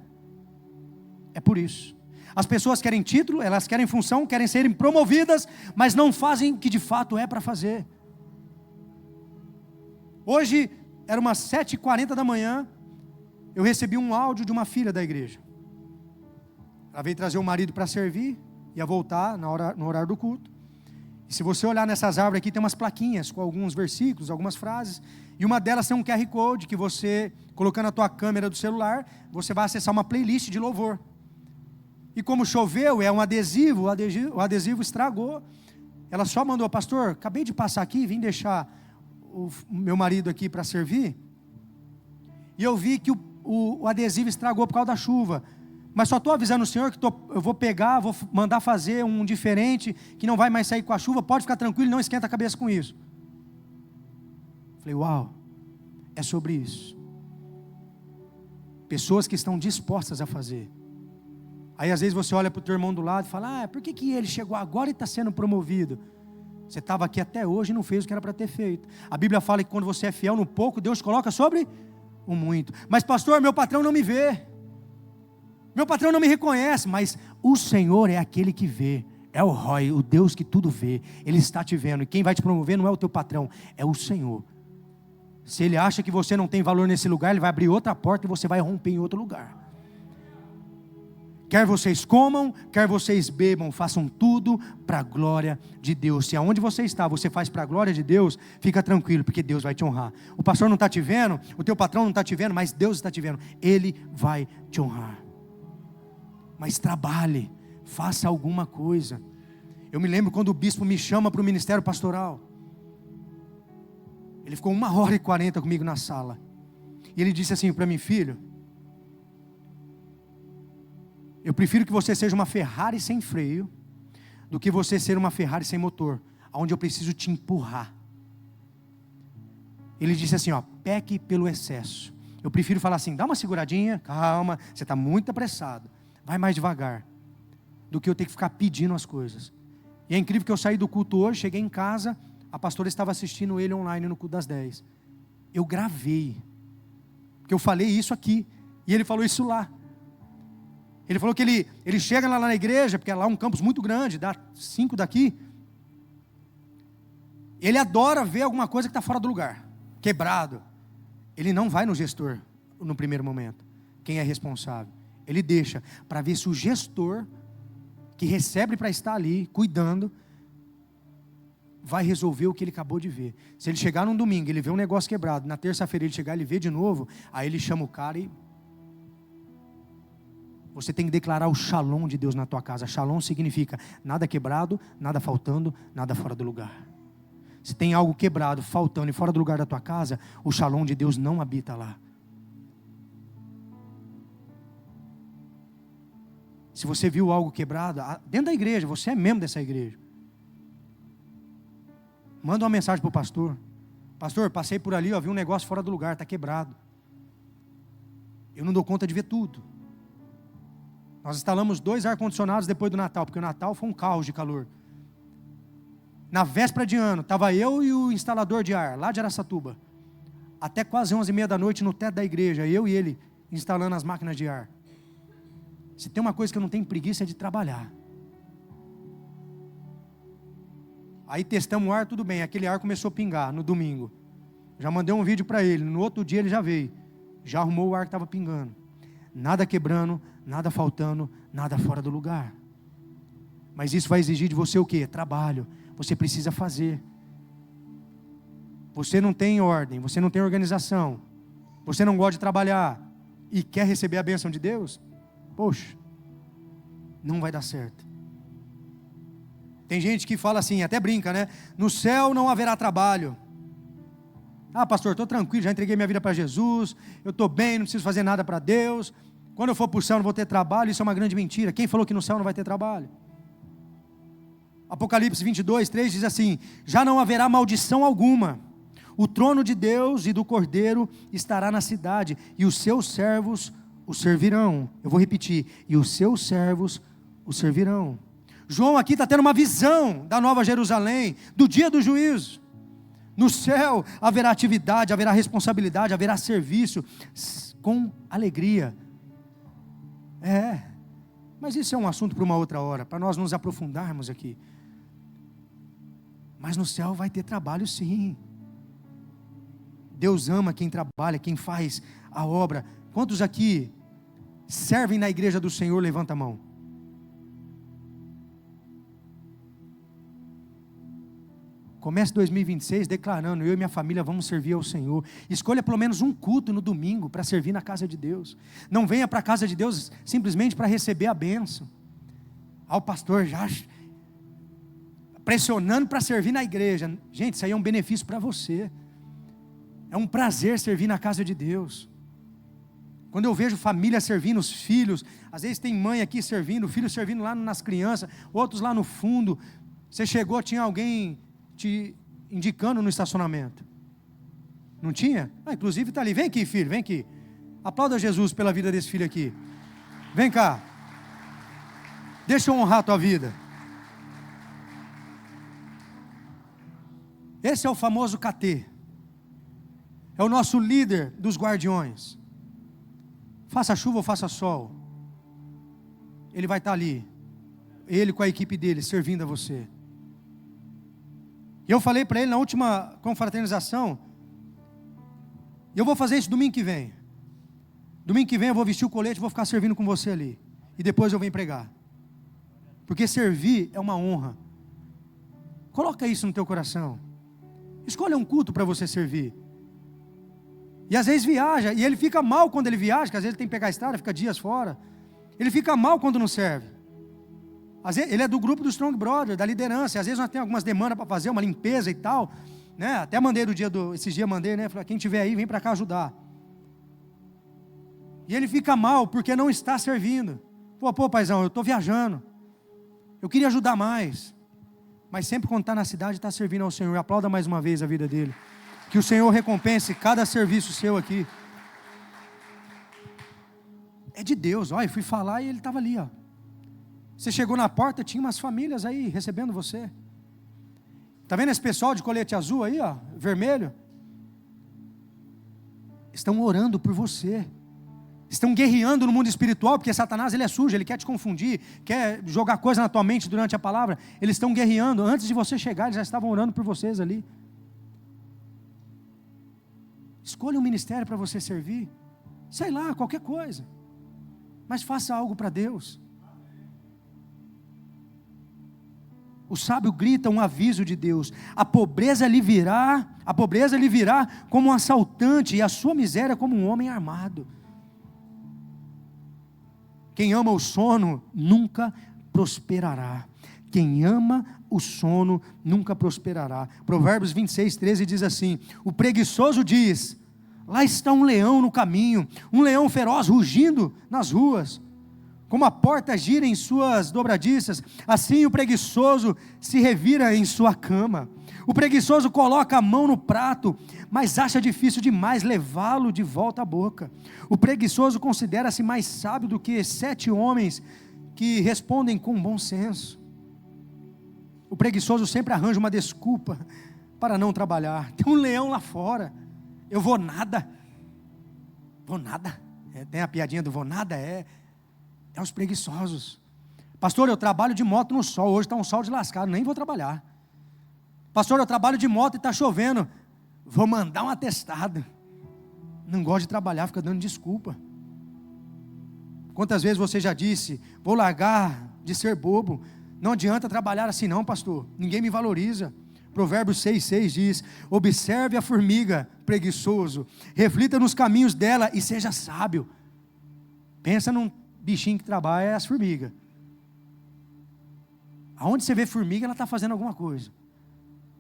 É por isso. As pessoas querem título, elas querem função, querem serem promovidas, mas não fazem o que de fato é para fazer. Hoje, era umas 7h40 da manhã, eu recebi um áudio de uma filha da igreja. Ela veio trazer o marido para servir, ia voltar no horário do culto. E se você olhar nessas árvores aqui, tem umas plaquinhas com alguns versículos, algumas frases, e uma delas tem um QR Code, que você, colocando a tua câmera do celular, você vai acessar uma playlist de louvor. E como choveu, é um adesivo, o adesivo estragou. Ela só mandou: pastor, acabei de passar aqui, vim deixar o meu marido aqui para servir, e eu vi que o adesivo estragou por causa da chuva, mas só estou avisando o senhor que eu vou pegar, vou mandar fazer um diferente, que não vai mais sair com a chuva, pode ficar tranquilo, não esquenta a cabeça com isso. Falei: uau, é sobre isso. Pessoas que estão dispostas a fazer. Aí às vezes você olha para o teu irmão do lado e fala: por que ele chegou agora e está sendo promovido? Você estava aqui até hoje e não fez o que era para ter feito. A Bíblia fala que quando você é fiel no pouco, Deus coloca sobre o muito. Mas pastor, meu patrão não me vê, meu patrão não me reconhece. Mas o Senhor é aquele que vê, é o Roi, o Deus que tudo vê. Ele está te vendo, e quem vai te promover não é o teu patrão, é o Senhor. Se Ele acha que você não tem valor nesse lugar, Ele vai abrir outra porta e você vai romper em outro lugar. Quer vocês comam, quer vocês bebam, façam tudo para a glória de Deus. Se aonde você está, você faz para a glória de Deus, fica tranquilo, porque Deus vai te honrar. O pastor não está te vendo, o teu patrão não está te vendo, mas Deus está te vendo. Ele vai te honrar. Mas trabalhe, faça alguma coisa. Eu me lembro quando o bispo me chama para o ministério pastoral. Ele ficou 1h40 comigo na sala. E ele disse assim para mim: filho, eu prefiro que você seja uma Ferrari sem freio, do que você ser uma Ferrari sem motor, onde eu preciso te empurrar. Ele disse assim: ó, peque pelo excesso. Eu prefiro falar assim: dá uma seguradinha, calma, você está muito apressado, vai mais devagar, do que eu ter que ficar pedindo as coisas. E é incrível que eu saí do culto hoje, cheguei em casa, a pastora estava assistindo ele online no culto das 10. Eu gravei, porque eu falei isso aqui, e ele falou isso lá. Ele falou que ele chega lá na igreja, porque lá é um campus muito grande, dá 5 daqui. Ele adora ver alguma coisa que está fora do lugar, quebrado. Ele não vai no gestor no primeiro momento, quem é responsável. Ele deixa para ver se o gestor, que recebe para estar ali, cuidando, vai resolver o que ele acabou de ver. Se ele chegar num domingo, ele vê um negócio quebrado, na terça-feira ele chegar, ele vê de novo, aí ele chama o cara e... Você tem que declarar o shalom de Deus na tua casa. Shalom significa nada quebrado, nada faltando, nada fora do lugar. Se tem algo quebrado, faltando e fora do lugar da tua casa, o shalom de Deus não habita lá. Se você viu algo quebrado dentro da igreja, você é membro dessa igreja, manda uma mensagem para o pastor: pastor, passei por ali, vi um negócio fora do lugar, está quebrado, eu não dou conta de ver tudo. Nós instalamos 2 ar-condicionados depois do Natal, porque o Natal foi um caos de calor. Na véspera de ano, estava eu e o instalador de ar, lá de Araçatuba, até quase 11h30 da noite no teto da igreja, eu e ele instalando as máquinas de ar. Se tem uma coisa que eu não tenho preguiça é de trabalhar. Aí testamos o ar, tudo bem, aquele ar começou a pingar no domingo. Já mandei um vídeo para ele, no outro dia ele já veio, já arrumou o ar que estava pingando. Nada quebrando, nada faltando, nada fora do lugar. Mas isso vai exigir de você o quê? Trabalho. Você precisa fazer. Você não tem ordem, você não tem organização, você não gosta de trabalhar e quer receber a bênção de Deus? Poxa, não vai dar certo. Tem gente que fala assim, até brinca, né? No céu não haverá trabalho. Ah, pastor, estou tranquilo, já entreguei minha vida para Jesus, eu estou bem, não preciso fazer nada para Deus. Quando eu for para o céu não vou ter trabalho, isso é uma grande mentira. Quem falou que no céu não vai ter trabalho? Apocalipse 22, 3 diz assim: já não haverá maldição alguma, o trono de Deus e do Cordeiro estará na cidade, e os seus servos o servirão. Eu vou repetir: e os seus servos o servirão. João aqui está tendo uma visão da Nova Jerusalém, do dia do juízo. No céu haverá atividade, haverá responsabilidade, haverá serviço, com alegria. Mas isso é um assunto para uma outra hora, para nós nos aprofundarmos aqui. Mas no céu vai ter trabalho sim. Deus ama quem trabalha, quem faz a obra. Quantos aqui servem na igreja do Senhor? Levanta a mão. Comece 2026 declarando: eu e minha família vamos servir ao Senhor. Escolha pelo menos um culto no domingo para servir na casa de Deus. Não venha para a casa de Deus simplesmente para receber a bênção. O pastor já pressionando para servir na igreja. Gente, isso aí é um benefício para você. É um prazer servir na casa de Deus. Quando eu vejo família servindo, os filhos, às vezes tem mãe aqui servindo, filho servindo lá nas crianças, outros lá no fundo. Você chegou, tinha alguém te indicando no estacionamento. Não tinha? Inclusive está ali. Vem aqui, filho, vem aqui. Aplauda Jesus pela vida desse filho aqui. Vem cá. Deixa eu honrar a tua vida. Esse é o famoso KT. É o nosso líder dos guardiões. Faça chuva ou faça sol, ele vai estar ali. Ele com a equipe dele servindo a você. E eu falei para ele na última confraternização: eu vou fazer isso domingo que vem. Domingo que vem eu vou vestir o colete e vou ficar servindo com você ali. E depois eu venho pregar. Porque servir é uma honra. Coloca isso no teu coração. Escolha um culto para você servir. E às vezes viaja, e ele fica mal quando ele viaja, porque às vezes ele tem que pegar a estrada, fica dias fora. Ele fica mal quando não serve. Às vezes, ele é do grupo do Strong Brother, da liderança, e às vezes nós temos algumas demandas para fazer, uma limpeza e tal, né? Até mandei esses dias mandei, né? Falei: quem estiver aí, vem para cá ajudar. E ele fica mal, porque não está servindo. Pô, paizão, eu estou viajando, eu queria ajudar mais. Mas sempre quando está na cidade, está servindo ao Senhor. Aplauda mais uma vez a vida dele. Que o Senhor recompense cada serviço seu aqui. É de Deus. Olha, eu fui falar e ele estava ali, ó. Você chegou na porta, tinha umas famílias aí recebendo você. Está vendo esse pessoal de colete azul aí, ó, vermelho? Estão orando por você. Estão guerreando no mundo espiritual, porque Satanás, ele é sujo, ele quer te confundir, quer jogar coisa na tua mente durante a palavra. Eles estão guerreando. Antes de você chegar, eles já estavam orando por vocês ali. Escolha um ministério para você servir. Sei lá, qualquer coisa. Mas faça algo para Deus. O sábio grita um aviso de Deus: a pobreza lhe virá como um assaltante, e a sua miséria como um homem armado. Quem ama o sono nunca prosperará. Quem ama o sono nunca prosperará. Provérbios 26, 13 diz assim: o preguiçoso diz: lá está um leão no caminho, um leão feroz rugindo nas ruas. Como a porta gira em suas dobradiças, assim o preguiçoso se revira em sua cama. O preguiçoso coloca a mão no prato, mas acha difícil demais levá-lo de volta à boca. O preguiçoso considera-se mais sábio do que 7 homens que respondem com bom senso. O preguiçoso sempre arranja uma desculpa para não trabalhar. Tem um leão lá fora. Eu vou nada. Vou nada. Tem a piadinha do vou nada, é os preguiçosos. Pastor, eu trabalho de moto no sol, hoje está um sol de lascado, nem vou trabalhar. Pastor, eu trabalho de moto e está chovendo, vou mandar um atestado. Não gosta de trabalhar, fica dando desculpa. Quantas vezes você já disse: vou largar de ser bobo, não adianta trabalhar assim não, pastor, ninguém me valoriza. Provérbios 6,6 diz: observe a formiga, preguiçoso, reflita nos caminhos dela e seja sábio. Pensa num bichinho que trabalha, é as formigas. Aonde você vê formiga, ela está fazendo alguma coisa.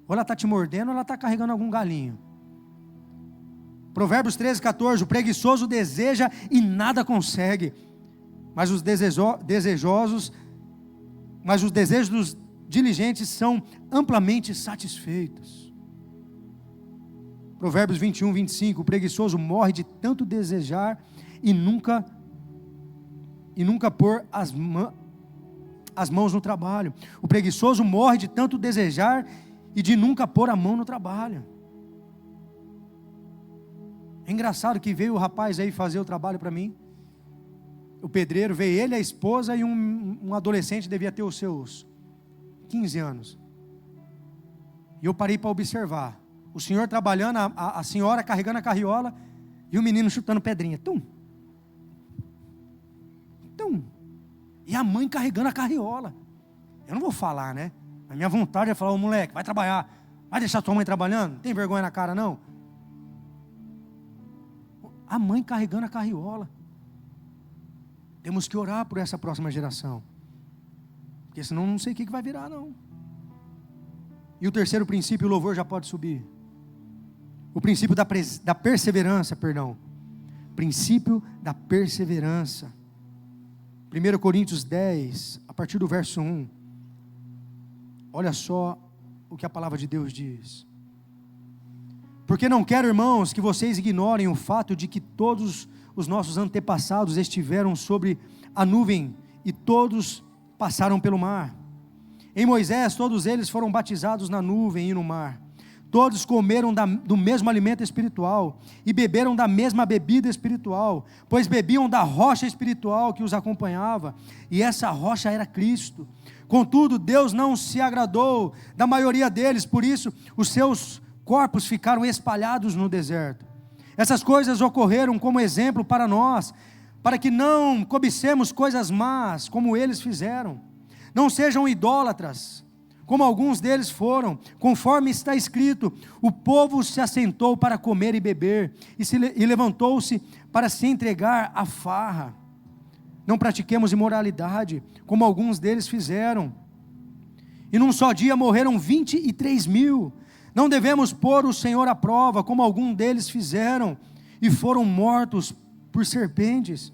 Ou ela está te mordendo, ou ela está carregando algum galinho. Provérbios 13, 14, o preguiçoso deseja e nada consegue, mas os desejos dos diligentes são amplamente satisfeitos. Provérbios 21, 25, o preguiçoso morre de tanto desejar e nunca pôr as mãos no trabalho. O preguiçoso morre de tanto desejar e de nunca pôr a mão no trabalho. É engraçado que veio o rapaz aí fazer o trabalho para mim, o pedreiro, veio ele, a esposa e um adolescente, devia ter os seus 15 anos. E eu parei para observar, o senhor trabalhando, a senhora carregando a carriola, e o menino chutando pedrinha, tum, tum, e a mãe carregando a carriola. Eu não vou falar, né? A minha vontade é falar, ô moleque, vai trabalhar, vai deixar tua mãe trabalhando, não tem vergonha na cara não? A mãe carregando a carriola. Temos que orar por essa próxima geração, porque senão não sei o que vai virar não. E o terceiro princípio, o louvor já pode subir. O princípio da perseverança, perdão. Princípio da perseverança. 1 Coríntios 10, a partir do verso 1. Olha só o que a palavra de Deus diz. Porque não quero, irmãos, que vocês ignorem o fato de que todos os nossos antepassados estiveram sobre a nuvem e todos passaram pelo mar. Em Moisés, todos eles foram batizados na nuvem e no mar. Todos comeram do mesmo alimento espiritual e beberam da mesma bebida espiritual, pois bebiam da rocha espiritual que os acompanhava, e essa rocha era Cristo. Contudo, Deus não se agradou da maioria deles, por isso os seus corpos ficaram espalhados no deserto. Essas coisas ocorreram como exemplo para nós, para que não cobicemos coisas más, como eles fizeram. Não sejam idólatras, como alguns deles foram, conforme está escrito: o povo se assentou para comer e beber, e levantou-se para se entregar à farra. Não pratiquemos imoralidade, como alguns deles fizeram, e num só dia morreram 23.000. Não devemos pôr o Senhor à prova, como alguns deles fizeram, e foram mortos por serpentes.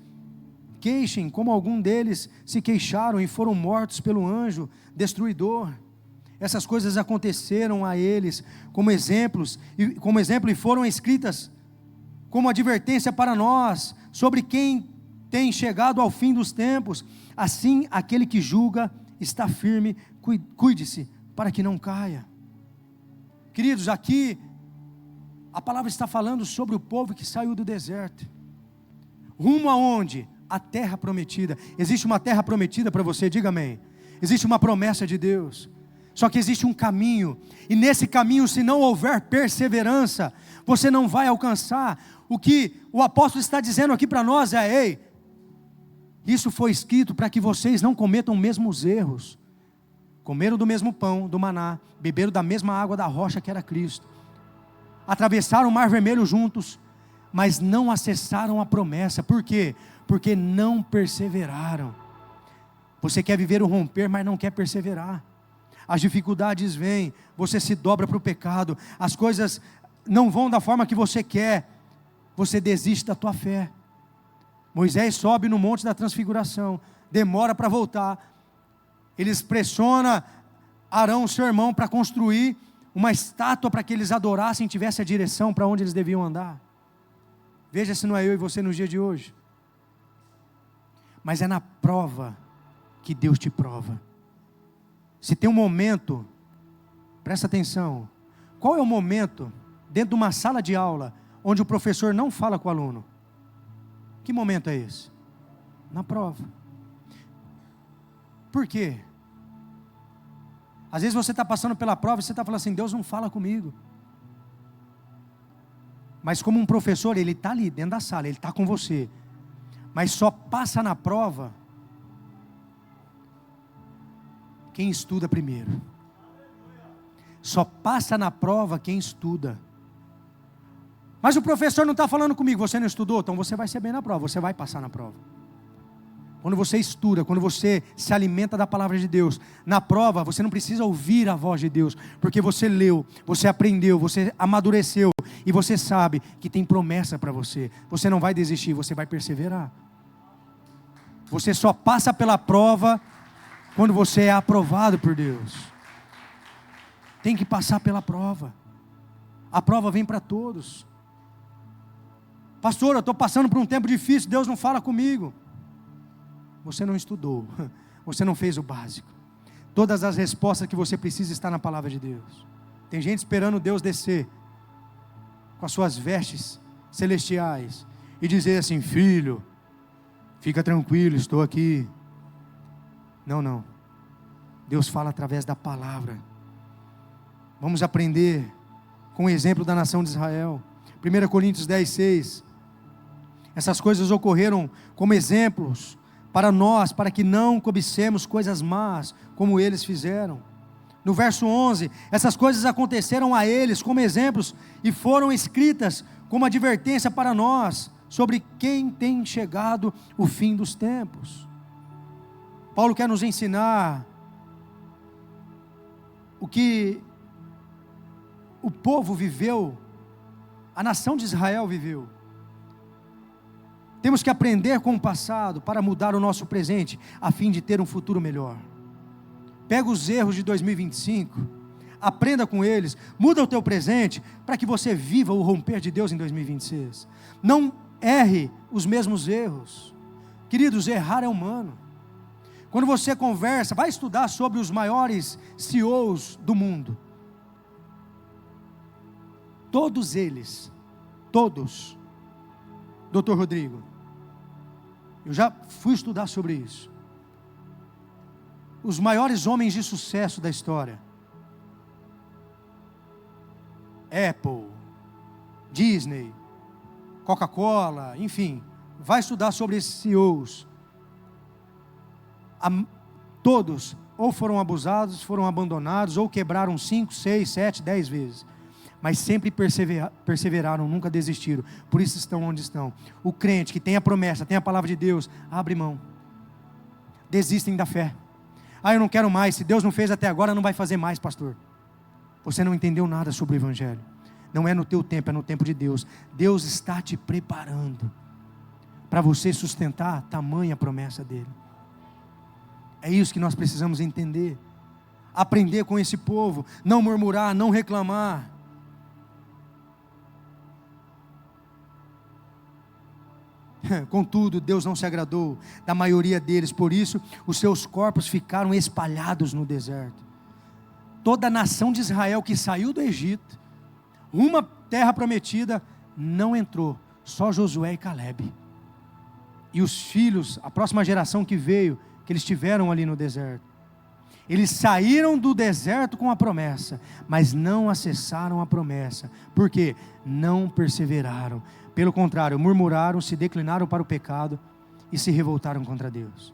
Queixem, como alguns deles se queixaram, e foram mortos pelo anjo destruidor. Essas coisas aconteceram a eles como exemplo, e foram escritas como advertência para nós, sobre quem tem chegado ao fim dos tempos. Assim, aquele que julga está firme, cuide-se para que não caia. Queridos, aqui a palavra está falando sobre o povo que saiu do deserto, rumo aonde? A terra prometida. Existe uma terra prometida para você, diga amém. Existe uma promessa de Deus, só que existe um caminho, e nesse caminho, se não houver perseverança, você não vai alcançar. O que o apóstolo está dizendo aqui para nós é: ei, isso foi escrito para que vocês não cometam os mesmos erros. Comeram do mesmo pão, do maná, beberam da mesma água da rocha que era Cristo, atravessaram o mar vermelho juntos, mas não acessaram a promessa. Por quê? Porque não perseveraram. Você quer viver o romper, mas não quer perseverar. As dificuldades vêm, você se dobra para o pecado, as coisas não vão da forma que você quer, você desiste da tua fé. Moisés sobe no monte da transfiguração, demora para voltar. Eles pressionam Arão, seu irmão, para construir uma estátua para que eles adorassem e tivessem a direção para onde eles deviam andar. Veja se não é eu e você nos dias de hoje. Mas é na prova que Deus te prova. Se tem um momento, presta atenção, qual é o momento dentro de uma sala de aula onde o professor não fala com o aluno? Que momento é esse? Na prova. Por quê? Às vezes você está passando pela prova e você está falando assim: Deus não fala comigo. Mas como um professor, ele está ali dentro da sala, ele está com você, mas só passa na prova quem estuda primeiro. Só passa na prova quem estuda. Mas o professor não está falando comigo, você não estudou, então você vai ser bem na prova, você vai passar na prova. Quando você estuda, quando você se alimenta da palavra de Deus, na prova você não precisa ouvir a voz de Deus, porque você leu, você aprendeu, você amadureceu, e você sabe que tem promessa para você. Você não vai desistir, você vai perseverar. Você só passa pela prova quando você é aprovado por Deus. Tem que passar pela prova. A prova vem para todos. Pastor, eu estou passando por um tempo difícil, Deus não fala comigo. Você não estudou, você não fez o básico. Todas as respostas que você precisa estão na palavra de Deus. Tem gente esperando Deus descer com as suas vestes celestiais e dizer assim: filho, fica tranquilo, estou aqui. Não. Deus fala através da palavra. Vamos aprender com o exemplo da nação de Israel. 1 Coríntios 10:6. Essas coisas ocorreram como exemplos para nós, para que não cobicemos coisas más, como eles fizeram. No verso 11, essas coisas aconteceram a eles como exemplos, e foram escritas como advertência para nós, sobre quem tem chegado o fim dos tempos. Paulo quer nos ensinar o que o povo viveu, a nação de Israel viveu. Temos que aprender com o passado para mudar o nosso presente, a fim de ter um futuro melhor. Pega os erros de 2025, aprenda com eles, muda o teu presente, para que você viva o romper de Deus em 2026. Não erre os mesmos erros. Queridos, errar é humano. Quando você conversa, vai estudar sobre os maiores CEOs do mundo. Todos eles, todos, Dr. Rodrigo, eu já fui estudar sobre isso. Os maiores homens de sucesso da história: Apple, Disney, Coca-Cola, enfim, vai estudar sobre esses CEOs. Todos ou foram abusados, foram abandonados, ou quebraram 5, 6, 7, 10 vezes. Mas sempre perseveraram, nunca desistiram. Por isso estão onde estão. O crente que tem a promessa, tem a palavra de Deus, abre mão. Desistem da fé. Eu não quero mais, se Deus não fez até agora, não vai fazer mais, pastor. Você não entendeu nada sobre o Evangelho. Não é no teu tempo, é no tempo de Deus. Deus está te preparando para você sustentar tamanha promessa dEle. É isso que nós precisamos entender. Aprender com esse povo, não murmurar, não reclamar. Contudo, Deus não se agradou da maioria deles, por isso os seus corpos ficaram espalhados no deserto. Toda a nação de Israel que saiu do Egito, uma terra prometida, não entrou, só Josué e Calebe. E os filhos, a próxima geração que veio, que eles tiveram ali no deserto. Eles saíram do deserto com a promessa, mas não acessaram a promessa. Por quê? Não perseveraram. Pelo contrário, murmuraram, se declinaram para o pecado e se revoltaram contra Deus.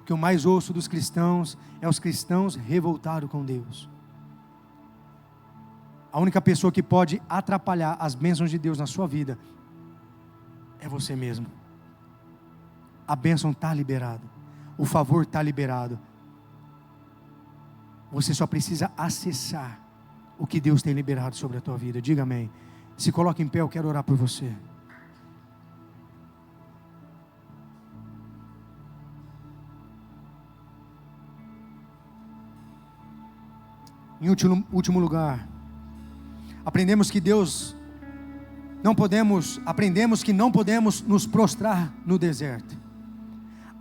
O que eu mais ouço dos cristãos é os cristãos revoltados com Deus. A única pessoa que pode atrapalhar as bênçãos de Deus na sua vida é você mesmo. A bênção está liberada, o favor está liberado. Você só precisa acessar o que Deus tem liberado sobre a tua vida. Diga amém. Se coloque em pé, eu quero orar por você. Em último lugar, aprendemos que não podemos nos prostrar no deserto.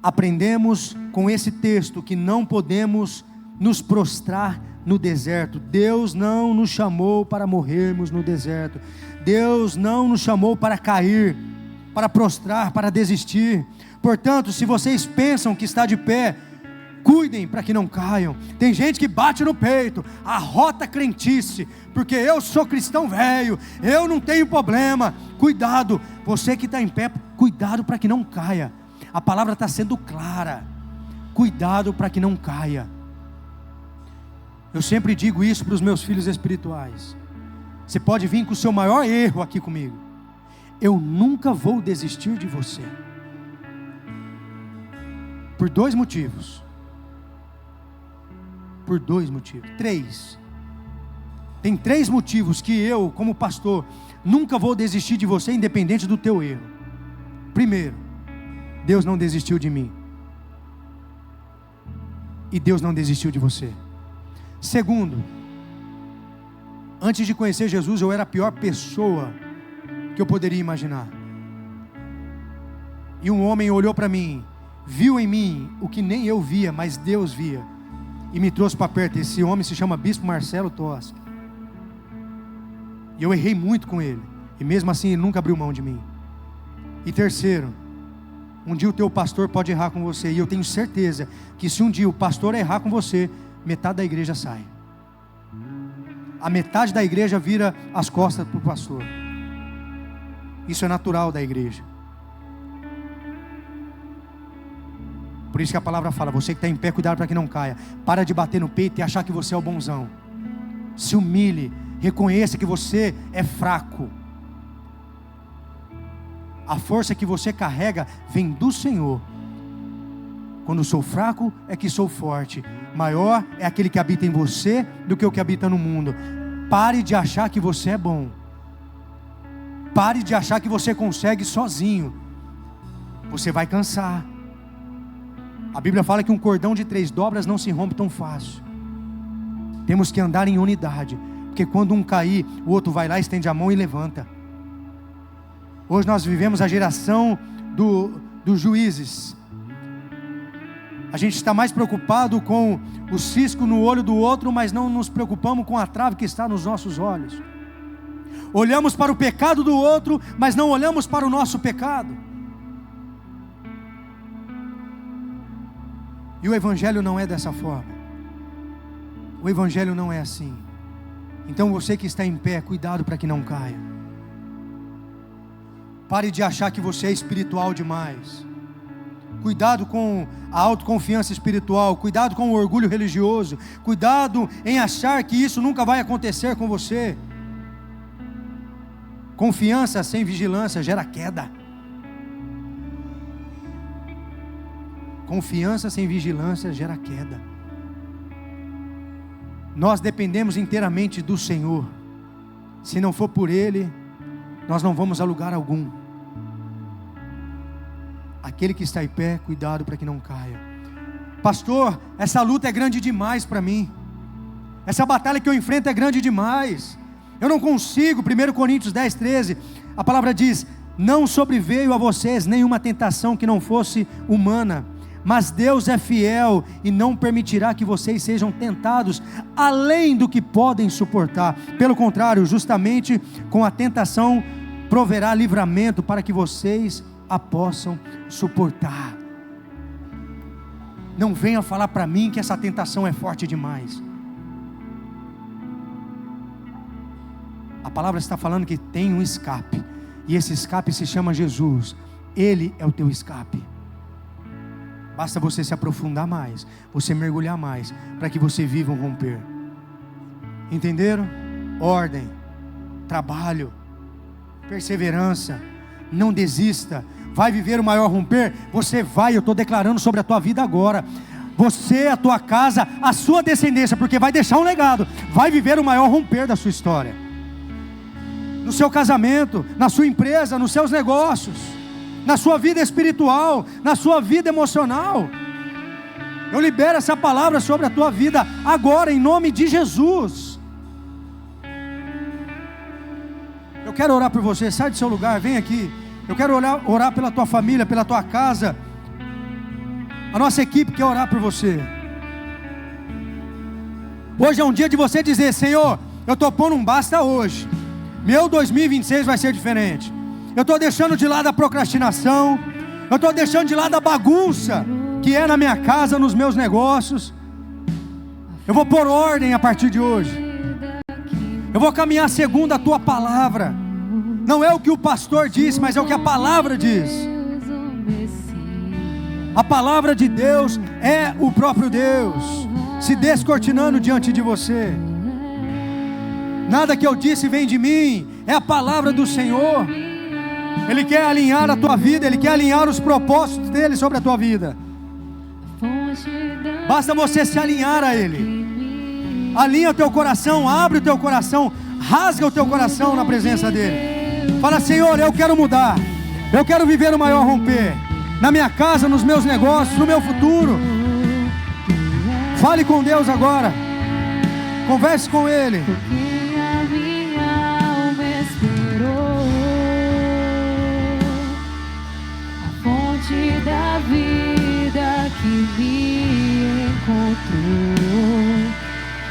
Aprendemos com esse texto que não podemos nos prostrar no deserto. Deus não nos chamou para morrermos no deserto. Deus não nos chamou para cair, para prostrar, para desistir. Portanto, se vocês pensam que está de pé, cuidem para que não caiam. Tem gente que bate no peito, arrota crentice, porque eu sou cristão velho, eu não tenho problema. Cuidado, você que está em pé, cuidado para que não caia. A palavra está sendo clara. Cuidado para que não caia. Eu sempre digo isso para os meus filhos espirituais. Você pode vir com o seu maior erro aqui comigo. Eu nunca vou desistir de você. Por 2 motivos. Por 2 motivos. 3. Tem 3 motivos que eu, como pastor, nunca vou desistir de você, independente do teu erro. Primeiro, Deus não desistiu de mim. E Deus não desistiu de você. Segundo, antes de conhecer Jesus, eu era a pior pessoa que eu poderia imaginar. E um homem olhou para mim, viu em mim o que nem eu via, mas Deus via, e me trouxe para perto. Esse homem se chama Bispo Marcelo Toschi. E eu errei muito com ele, e mesmo assim ele nunca abriu mão de mim. E terceiro, um dia o teu pastor pode errar com você, e eu tenho certeza que se um dia o pastor errar com você, metade da igreja sai. A metade da igreja vira as costas para o pastor. Isso é natural da igreja. Por isso que a palavra fala: você que está em pé, cuidado para que não caia. Para de bater no peito e achar que você é o bonzão. Se humilhe, reconheça que você é fraco. A força que você carrega vem do Senhor. Quando sou fraco é que sou forte. Maior é aquele que habita em você do que o que habita no mundo. Pare de achar que você é bom. Pare de achar que você consegue sozinho. Você vai cansar. A Bíblia fala que um cordão de 3 dobras não se rompe tão fácil. Temos que andar em unidade, porque quando um cair, o outro vai lá, estende a mão e levanta. Hoje nós vivemos a geração dos juízes. A gente está mais preocupado com o cisco no olho do outro, mas não nos preocupamos com a trave que está nos nossos olhos. Olhamos para o pecado do outro, mas não olhamos para o nosso pecado. E o Evangelho não é dessa forma. O Evangelho não é assim. Então você que está em pé, cuidado para que não caia. Pare de achar que você é espiritual demais. Cuidado com a autoconfiança espiritual. Cuidado com o orgulho religioso. Cuidado em achar que isso nunca vai acontecer com você. Confiança sem vigilância gera queda. Confiança sem vigilância gera queda. Nós dependemos inteiramente do Senhor. Se não for por Ele, nós não vamos a lugar algum. Aquele que está em pé, cuidado para que não caia. Pastor, essa luta é grande demais para mim. Essa batalha que eu enfrento é grande demais. Eu não consigo. 1 Coríntios 10, 13, a palavra diz: não sobreveio a vocês nenhuma tentação que não fosse humana, mas Deus é fiel e não permitirá que vocês sejam tentados além do que podem suportar. Pelo contrário, justamente com a tentação proverá livramento para que vocês a possam suportar. Não venha falar para mim que essa tentação é forte demais. A palavra está falando que tem um escape, e esse escape se chama Jesus. Ele é o teu escape. Basta você se aprofundar mais, você mergulhar mais, para que você viva um romper. Entenderam? Ordem, trabalho, perseverança. Não desista. Vai viver o maior romper? Você vai, eu estou declarando sobre a tua vida agora. Você, a tua casa, a sua descendência, porque vai deixar um legado. Vai viver o maior romper da sua história. No seu casamento, na sua empresa, nos seus negócios, na sua vida espiritual, na sua vida emocional. Eu libero essa palavra sobre a tua vida agora, em nome de Jesus. Eu quero orar por você. Sai do seu lugar, vem aqui. Eu quero orar pela tua família, pela tua casa. A nossa equipe quer orar por você. Hoje é um dia de você dizer: Senhor, eu estou pondo um basta hoje. Meu 2026 vai ser diferente. Eu estou deixando de lado a procrastinação. Eu estou deixando de lado a bagunça que é na minha casa, nos meus negócios. Eu vou pôr ordem a partir de hoje. Eu vou caminhar segundo a tua palavra. Não é o que o pastor disse, mas é o que a palavra diz. A palavra de Deus é o próprio Deus se descortinando diante de você. Nada que eu disse vem de mim, é a palavra do Senhor. Ele quer alinhar a tua vida, Ele quer alinhar os propósitos dEle sobre a tua vida. Basta você se alinhar a Ele. Alinha o teu coração, abre o teu coração, rasga o teu coração na presença dele. Fala: Senhor, eu quero mudar, eu quero viver o maior romper, na minha casa, nos meus negócios, no meu futuro. Fale com Deus agora, converse com Ele. Porque a minha alma esperou a fonte da vida que me encontrou.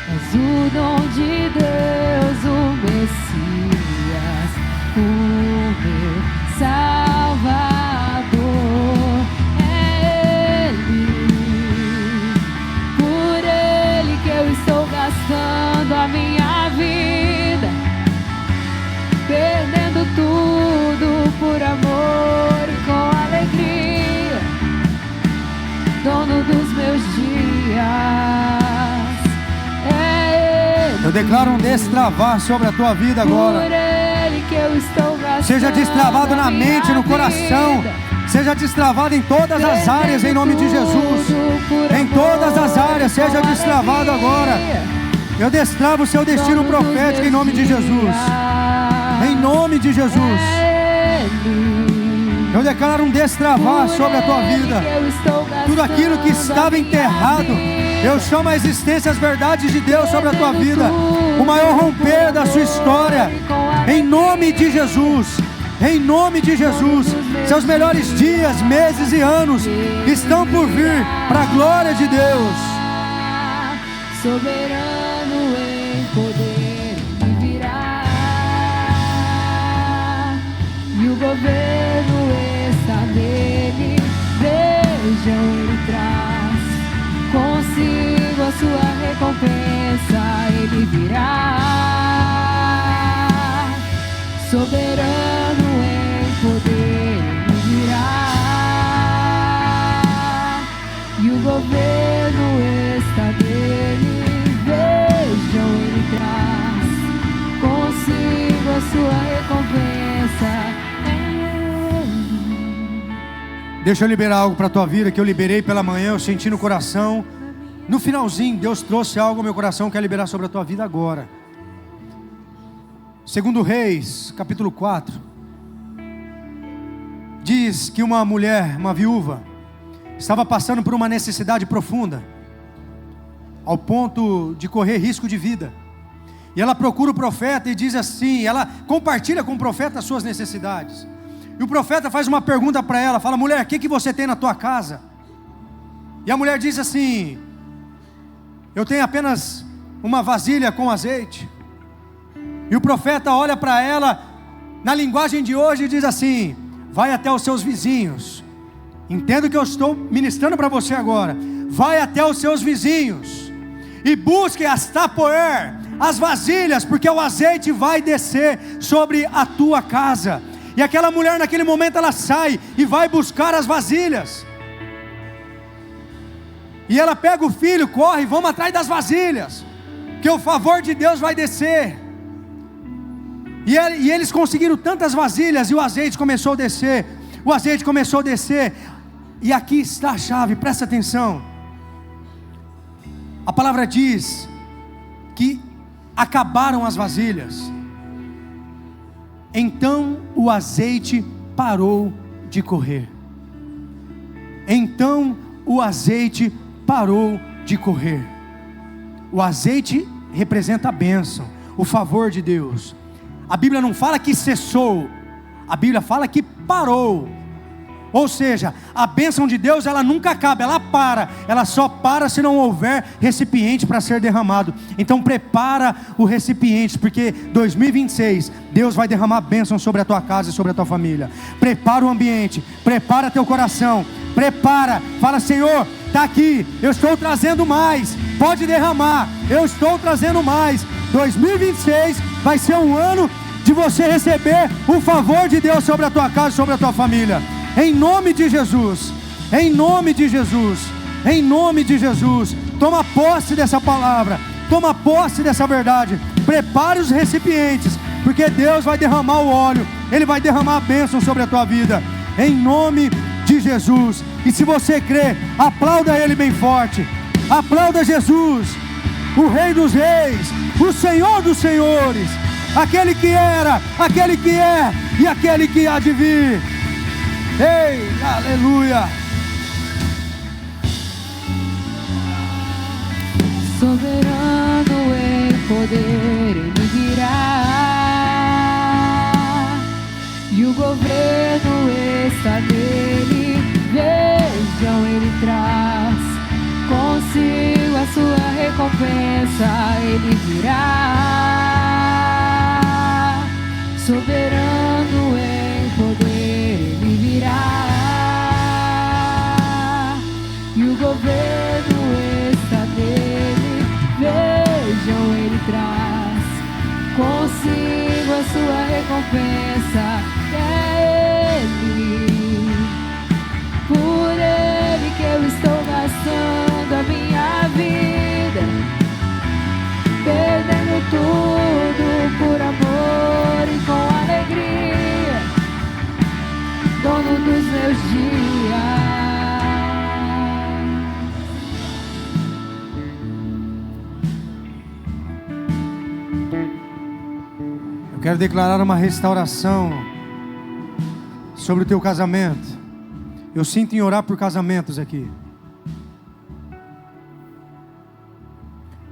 És o dom de Deus, o Messias, o meu Salvador. É Ele, por Ele que eu estou gastando a minha vida, perdendo tudo por amor e com alegria, dono dos meus dias. Eu declaro um destravar sobre a tua vida agora. Por Ele que eu estou gastando. Seja destravado na mente, no coração. Seja destravado em todas as áreas, em nome de Jesus. Em todas as áreas, seja destravado agora. Eu destravo o seu destino profético em nome de Jesus. Em nome de Jesus. Eu declaro um destravar sobre a tua vida. Tudo aquilo que estava enterrado, eu chamo a existência as verdades de Deus sobre a tua vida. O maior romper da sua história. Em nome de Jesus. Em nome de Jesus. Seus melhores dias, meses e anos estão por vir para a glória de Deus. Soberano em poder virá, e o governo está nele. Vejam, ele traz consigo a sua recompensa. Ele virá, soberano em poder virá, e o governo está nele. Vejam, ele traz consigo a sua recompensa. Deixa eu liberar algo para a tua vida, que eu liberei pela manhã, eu senti no coração. No finalzinho, Deus trouxe algo ao meu coração, que quer liberar sobre a tua vida agora. Segundo Reis, capítulo 4, diz que uma mulher, uma viúva, estava passando por uma necessidade profunda, ao ponto de correr risco de vida. E ela procura o profeta e diz assim, ela compartilha com o profeta as suas necessidades. E o profeta faz uma pergunta para ela, fala: mulher, o que você tem na tua casa? E a mulher diz assim: eu tenho apenas uma vasilha com azeite. E o profeta olha para ela, na linguagem de hoje, e diz assim: vai até os seus vizinhos. Entenda o que eu estou ministrando para você agora. Vai até os seus vizinhos e busque as tapoer, as vasilhas, porque o azeite vai descer sobre a tua casa. E aquela mulher, naquele momento, ela sai e vai buscar as vasilhas. E ela pega o filho, corre, vamos atrás das vasilhas, que o favor de Deus vai descer. E eles conseguiram tantas vasilhas, e o azeite começou a descer. O azeite começou a descer. E aqui está a chave, presta atenção. A palavra diz que acabaram as vasilhas. Então o azeite parou de correr. Então o azeite parou de correr. O azeite representa a bênção, o favor de Deus. A Bíblia não fala que cessou, a Bíblia fala que parou. Ou seja, a bênção de Deus, ela nunca acaba, ela só para se não houver recipiente para ser derramado. Então prepara o recipiente, porque 2026, Deus vai derramar bênção sobre a tua casa e sobre a tua família. Prepara o ambiente, prepara teu coração, prepara, fala: Senhor, está aqui, eu estou trazendo mais, pode derramar, eu estou trazendo mais. 2026 vai ser um ano de você receber o favor de Deus sobre a tua casa e sobre a tua família. Em nome de Jesus, em nome de Jesus, em nome de Jesus. Toma posse dessa palavra, toma posse dessa verdade. Prepare os recipientes, porque Deus vai derramar o óleo, Ele vai derramar a bênção sobre a tua vida, em nome de Jesus. E se você crê, aplauda Ele bem forte, aplauda Jesus, o Rei dos Reis, o Senhor dos Senhores, aquele que era, aquele que é e aquele que há de vir. Ei, aleluia! Soberano em poder, Ele virá, e o governo está nele. Vejam, Ele traz consigo a sua recompensa. Ele virá, soberano em poder, Ele virá, e o governo está nele. Vejam, Ele traz consigo a sua recompensa. É Ele, por Ele que eu estou gastando a minha vida, perdendo tudo por amor e com alegria, dono dos meus dias. Eu quero declarar uma restauração sobre o teu casamento. Eu sinto em orar por casamentos aqui.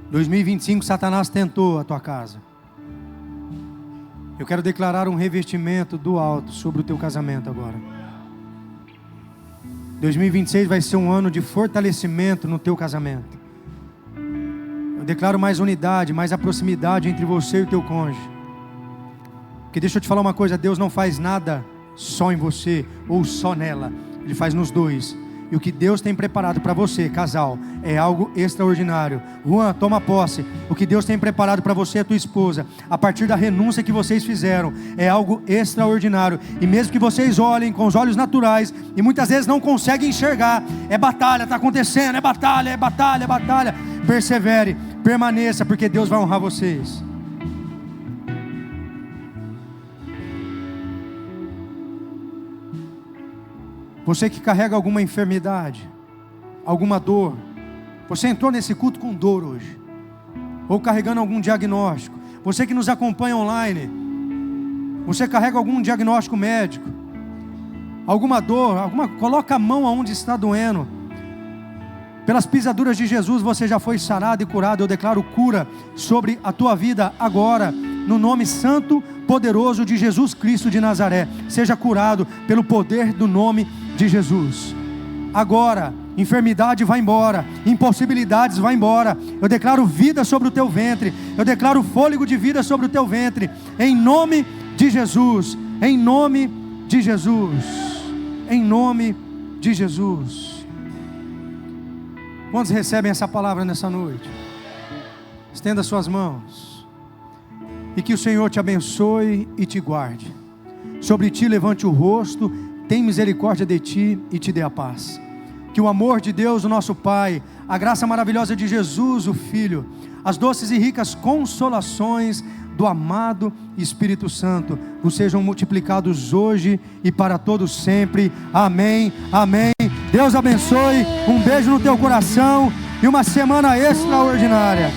2025, Satanás tentou a tua casa. Eu quero declarar um revestimento do alto sobre o teu casamento agora. 2026 vai ser um ano de fortalecimento no teu casamento. Eu declaro mais unidade, mais a proximidade entre você e o teu cônjuge. Porque deixa eu te falar uma coisa, Deus não faz nada só em você ou só nela. Ele faz nos dois. E o que Deus tem preparado para você, casal, é algo extraordinário. Juan, toma posse. O que Deus tem preparado para você e a tua esposa, a partir da renúncia que vocês fizeram, é algo extraordinário. E mesmo que vocês olhem com os olhos naturais e muitas vezes não conseguem enxergar, é batalha, está acontecendo, é batalha, é batalha, é batalha. Persevere, permaneça, porque Deus vai honrar vocês. Você que carrega alguma enfermidade, alguma dor, você entrou nesse culto com dor hoje, ou carregando algum diagnóstico. Você que nos acompanha online, você carrega algum diagnóstico médico, alguma dor, coloca a mão aonde está doendo. Pelas pisaduras de Jesus você já foi sarado e curado. Eu declaro cura sobre a tua vida agora, no nome santo, poderoso de Jesus Cristo de Nazaré. Seja curado pelo poder do nome de Jesus. Agora, enfermidade vai embora, impossibilidades vai embora. Eu declaro vida sobre o teu ventre. Eu declaro fôlego de vida sobre o teu ventre, em nome de Jesus. Em nome de Jesus. Em nome de Jesus. Quantos recebem essa palavra nessa noite? Estenda suas mãos. E que o Senhor te abençoe e te guarde. Sobre ti levante o rosto, tem misericórdia de ti e te dê a paz. Que o amor de Deus, o nosso Pai, a graça maravilhosa de Jesus, o Filho, as doces e ricas consolações do amado Espírito Santo vos sejam multiplicados hoje e para todos sempre. Amém, amém. Deus abençoe, um beijo no teu coração e uma semana extraordinária.